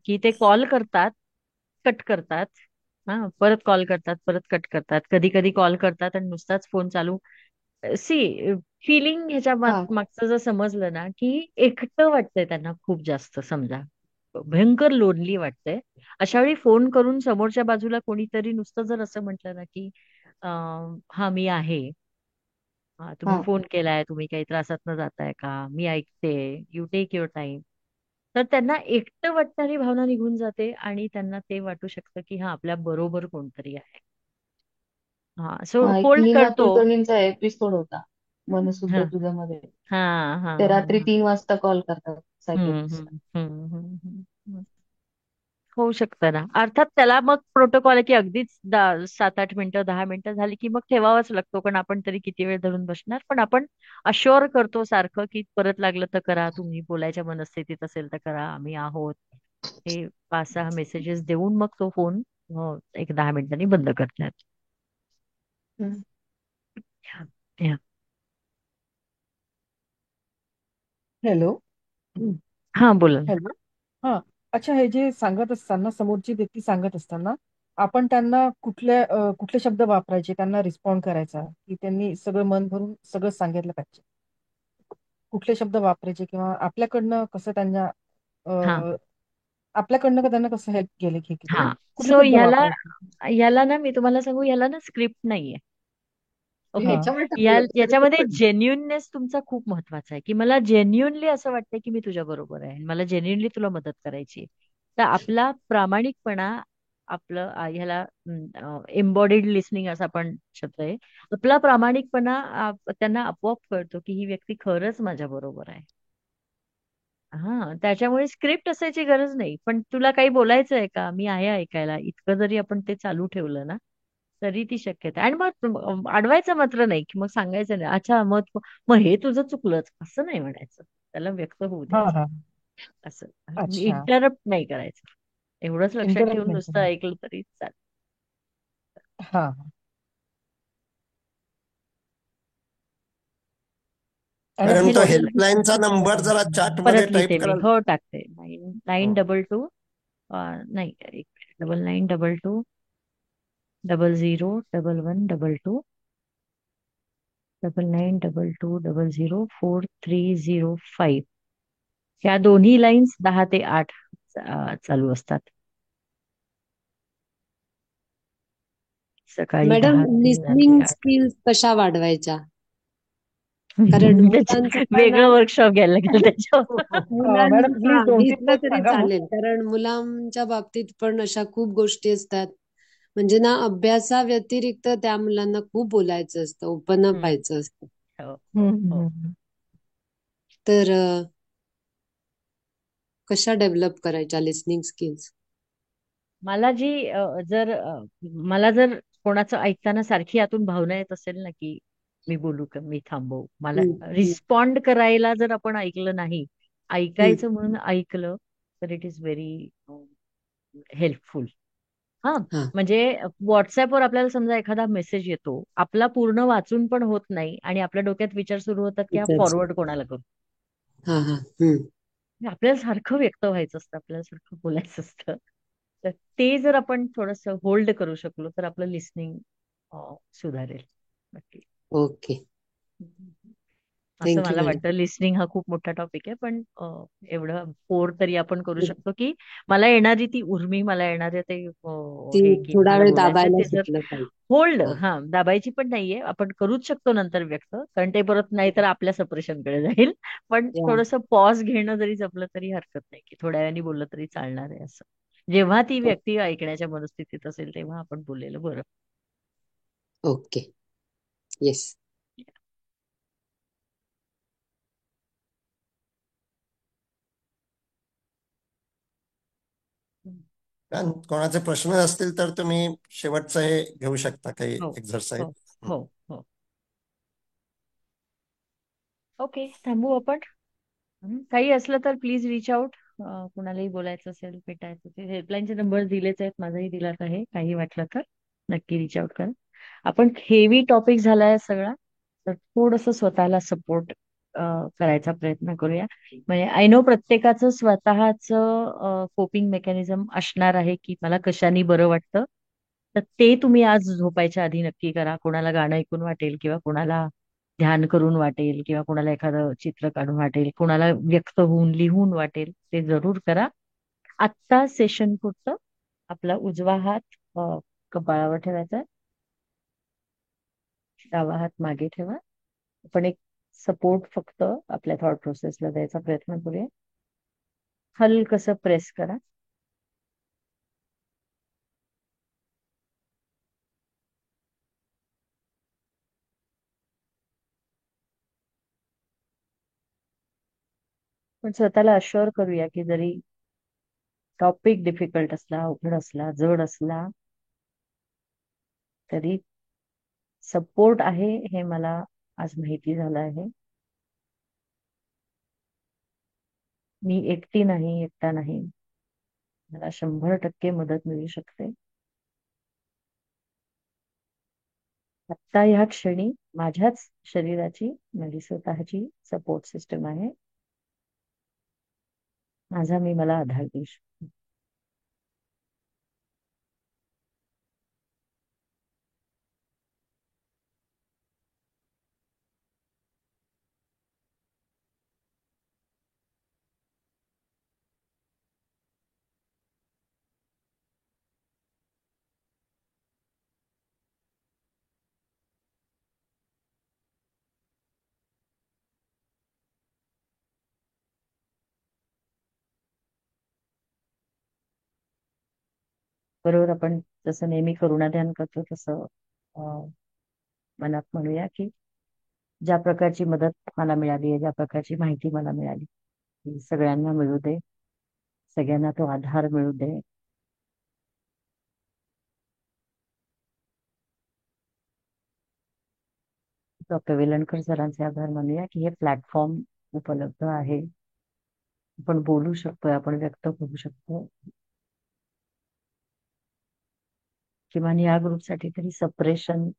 Speaker 1: की ते कॉल करतात, कट करतात, हा परत कॉल करतात, परत कट करतात, कधी कधी कॉल करतात आणि नुसताच फोन चालू. सी फिलिंग ह्याच्या
Speaker 13: हा
Speaker 1: मागचं जर समजलं ना, की एकटं वाटतंय त्यांना खूप जास्त, समजा भयंकर लोनली वाटतंय. अशा वेळी फोन करून समोरच्या बाजूला कोणीतरी नुसतं जर असं म्हटलं ना, की हा मी आहे, तुम्ही
Speaker 13: हा
Speaker 1: फोन केलाय, तुम्ही काही त्रासात न जाताय का, मी ऐकते, यू टेक युअर टाइम, तर त्यांना एकटं वाटणारी भावना निघून जाते आणि त्यांना ते वाटू शकतं की हा आपल्या बरोबर कोणतरी आहे. हा सो
Speaker 13: हा एक
Speaker 1: होल्ड
Speaker 13: नीना
Speaker 1: करतो.
Speaker 13: कुलकर्णींचा एपिसोड होता मन
Speaker 1: हा
Speaker 13: शुद्ध तुझ्यामध्ये.
Speaker 1: हा हा
Speaker 13: ते
Speaker 1: हा
Speaker 13: रात्री
Speaker 1: हा.
Speaker 13: 3 वाजता कॉल करतात
Speaker 1: हम्म
Speaker 13: सायकेट्रिस्टला.
Speaker 1: हम्म हम्म हम्म. होऊ शकतं ना, अर्थात त्याला मग प्रोटोकॉल आहे की अगदीच 7-8 मिनिटं 10 मिनिटं झाली की मग ठेवावाच लागतो, कारण आपण तरी किती वेळ धरून बसणार. पण आपण अश्युअर करतो सारखं की परत लागलं तर करा, तुम्ही बोलायच्या मनस्थितीत असेल तर करा, आम्ही आहोत. हे 5-6 मेसेजेस देऊन मग तो फोन एक 10 मिनिटांनी बंद करतात. या.
Speaker 14: हॅलो.
Speaker 1: हा बोला ना.
Speaker 14: हॅलो. हा. अच्छा, हे जे सांगत असताना समोरची व्यक्ती सांगत असताना आपण त्यांना कुठले शब्द वापरायचे, त्यांना रिस्पॉन्ड करायचा, की त्यांनी सगळं मन भरून सगळं सांगितलं पाहिजे. कुठले शब्द वापरायचे किंवा
Speaker 1: हा
Speaker 14: अ, आपल्याकडनं का त्यांना कसं हेल्प केले की केले,
Speaker 1: हा
Speaker 14: कुठले
Speaker 1: सो
Speaker 14: शब्द
Speaker 1: ह्याला
Speaker 14: वापरायचे?
Speaker 1: ह्याला ना मी तुम्हाला सांगू, ह्याला ना स्क्रिप्ट नाहीये. ओके.
Speaker 14: हा.
Speaker 10: ह्याच्यामुळे ठरलं
Speaker 1: याच्यामध्ये जेन्युननेस तुमचा खूप महत्वाचा आहे, की मला जेन्युनली असं वाटतंय की मी तुझ्या बरोबर आहे आणि मला जेन्युनली तुला मदत करायची आहे. तर आपला प्रामाणिकपणा, आपलं ह्याला एम्बॉडीड लिसनिंग असं आपण शब्द आहे. आपला प्रामाणिकपणा त्यांना आपोआप कळतो की ही व्यक्ती खरंच माझ्या बरोबर आहे. हा त्याच्यामुळे स्क्रिप्ट असायची गरज नाही, पण तुला काही बोलायचं आहे का, मी आहे ऐकायला, इतकं जरी आपण ते चालू ठेवलं ना, तरी ती शक्यता आहे. आणि मग अडवायचं मात्र नाही, की मग सांगायचं नाही, अच्छा मग मग हे तुझं चुकलंच असं नाही म्हणायचं, त्याला व्यक्त होऊ
Speaker 14: हा
Speaker 1: द्यायचं.
Speaker 14: हा.
Speaker 1: असं
Speaker 14: अच्छा.
Speaker 1: इंटरप्ट नाही करायचं. एवढंच लक्षात
Speaker 14: इंटरप्ट
Speaker 1: ठेवून
Speaker 14: नाही
Speaker 1: नुसतं
Speaker 14: करणार.
Speaker 1: ऐकलं तरी चालेल.
Speaker 14: हा. आणि
Speaker 8: मॅडम
Speaker 14: हे
Speaker 8: तो
Speaker 14: लॉजिक
Speaker 8: हेल्पलाईनचा नंबर जरा चॅटमध्ये
Speaker 1: परत
Speaker 8: टाईप
Speaker 1: लिहिते मी,
Speaker 8: कराल.
Speaker 1: हो टाकते. नाईन नाईन
Speaker 8: हो.
Speaker 1: डबल टू नाही, 9922001112, 9922004305. ह्या दोन्ही लाईन्स 10 ते 8 चालू असतात, सकाळी
Speaker 9: मॅडम,
Speaker 1: 10 ते रात्री
Speaker 9: लिसनिंग
Speaker 1: 8.
Speaker 9: स्किल्स कशा वाढवायच्या? कारण मुलांचं पण
Speaker 1: वेगळं वर्कशॉप घ्यायला लागेल त्याच्यावर.
Speaker 14: मॅडम
Speaker 9: मुलांना
Speaker 14: प्लीज 2-3
Speaker 9: घेतलं
Speaker 14: वर्ड
Speaker 9: तरी
Speaker 14: सांगा मग.
Speaker 9: चालेल, कारण मुलांच्या बाबतीत पण अशा खूप गोष्टी असतात. म्हणजे ना, अभ्यासाव्यतिरिक्त त्या मुलांना खूप बोलायचं असतं, ओपन अप
Speaker 1: हम्म.
Speaker 9: व्हायचं असतं.
Speaker 1: हो हो
Speaker 14: हम्म, हम्म,
Speaker 1: हो.
Speaker 14: हम्म.
Speaker 9: तर कशा डेव्हलप करायच्या लिसनिंग स्किल्स?
Speaker 1: मला जी मला जर कोणाचं ऐकताना सारखी आतून भावना येत असेल ना, की मी बोलू का, मी थांबवू, मला रिस्पॉन्ड करायला जर आपण ऐकलं नाही, ऐकायचं म्हणून ऐकलं, तर इट इज व्हेरी हेल्पफुल. हा
Speaker 9: हा.
Speaker 1: म्हणजे व्हॉट्सअपवर आपल्याला समजा एखादा मेसेज येतो, आपला पूर्ण वाचून पण होत नाही आणि आपल्या डोक्यात विचार सुरू होतात की हा फॉरवर्ड कोणाला करू.
Speaker 9: हा हा.
Speaker 1: म्हणजे आपल्याला सारखं व्यक्त व्हायचं असतं, आपल्याला सारखं बोलायचं असतं. तर ते जर आपण थोडस होल्ड करू शकलो तर आपलं लिस्निंग सुधारेल नक्की.
Speaker 9: ओके.
Speaker 1: असं
Speaker 9: थँक्यू
Speaker 1: मला
Speaker 9: मॅडम.
Speaker 1: वाटतं. लिस्निंग हा खूप मोठा टॉपिक आहे, पण एवढं तरी आपण करू शकतो की मला येणारी ती उर्मी, मला येणारे ते
Speaker 9: ती
Speaker 1: हे की
Speaker 9: थोडा
Speaker 1: मला
Speaker 9: वेळ
Speaker 1: बोलायचं
Speaker 9: दाबायला
Speaker 1: ते जर
Speaker 9: शिकलं पाहिजे.
Speaker 1: होल्ड,
Speaker 9: हा.
Speaker 1: हा दाबायची पण नाहीये, आपण करूच शकतो नंतर व्यक्त, कारण ते परत नाही तर आपल्या सप्रेशनकडे जाईल. पण
Speaker 9: या.
Speaker 1: थोडस पॉज घेणं जरी जपलं तरी हरकत नाही, की थोड्या वेळाने बोललं तरी चालणार आहे असं. जेव्हा ती व्यक्ती ऐकण्याच्या मनस्थितीत असेल तेव्हा आपण बोललेलं बरं.
Speaker 9: ओके. येस.
Speaker 8: कारण कोणाचे प्रश्न असतील तर तुम्ही शेवटचं हे घेऊ शकता, काही
Speaker 1: हो
Speaker 8: एक्झरसाइज.
Speaker 1: हो हो हो. ओके, थांबू आपण. काही असलं तर प्लीज रिच आउट. कुणालाही बोलायचं असेल, भेटायचं असेल, हेल्पलाईनचे नंबर दिलेच आहेत, माझाही दिलाच आहे, काही वाटलं तर नक्की रिच आउट करा. आपण हेवी टॉपिक झालाय सगळा, तर थोडस स्वतःला सपोर्ट करायचा प्रयत्न करूया. म्हणजे आय नो प्रत्येकाचं स्वतःच कोपिंग मेकॅनिझम असणार आहे की मला कशाने बरं वाटतं. तर ते तुम्ही आज झोपायच्या आधी नक्की करा. कोणाला गाणं ऐकून वाटेल किंवा कोणाला ध्यान करून वाटेल किंवा कोणाला एखादं चित्र काढून वाटेल, कोणाला व्यक्त होऊन लिहून वाटेल, ते जरूर करा. आत्ता सेशन पुरतं आपला उजवा हात कपाळावर ठेवायचा, डावा हात मागे ठेवा. आपण एक सपोर्ट फक्त आपल्या थॉट प्रोसेसला द्यायचा प्रयत्न करूया. हलकसं प्रेस करा. पण स्वतःला अश्युअर करूया की जरी टॉपिक डिफिकल्ट असला, अवघड असला, जड असला, तरी सपोर्ट आहे हे मला आज माहिती झालं आहे. मी एकटी नाही, एकटा नाही. मला 100% मदत मिळू शकते. आत्ता ह्या क्षणी माझ्याच शरीराची, माझी स्वतःची सपोर्ट सिस्टम आहे. माझा मी मला आधार देऊ शकते. बरोबर, आपण जसं नेहमी करुणा ध्यान करतो तसं मनात म्हणूया की ज्या प्रकारची मदत मला मिळाली आहे, ज्या प्रकारची माहिती मला मिळाली, ती सगळ्यांना मिळू दे, सगळ्यांना तो आधार मिळू दे. डॉक्टर वेलणकर सरांचे आभार मानूया की हे प्लॅटफॉर्म उपलब्ध आहे. आपण बोलू शकतोय, आपण व्यक्त करू शकतो. किमान या ग्रुपसाठी तरी सपरेशन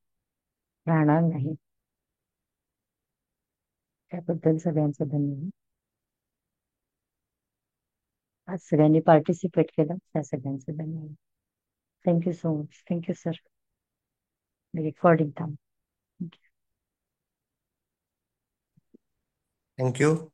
Speaker 1: राहणार नाही. त्याबद्दल सगळ्यांचं धन्यवाद. आज सगळ्यांनी पार्टिसिपेट केलं त्या सगळ्यांचं धन्यवाद. Thank you so much. Thank you sir. Recording थांब.
Speaker 8: थँक्यू.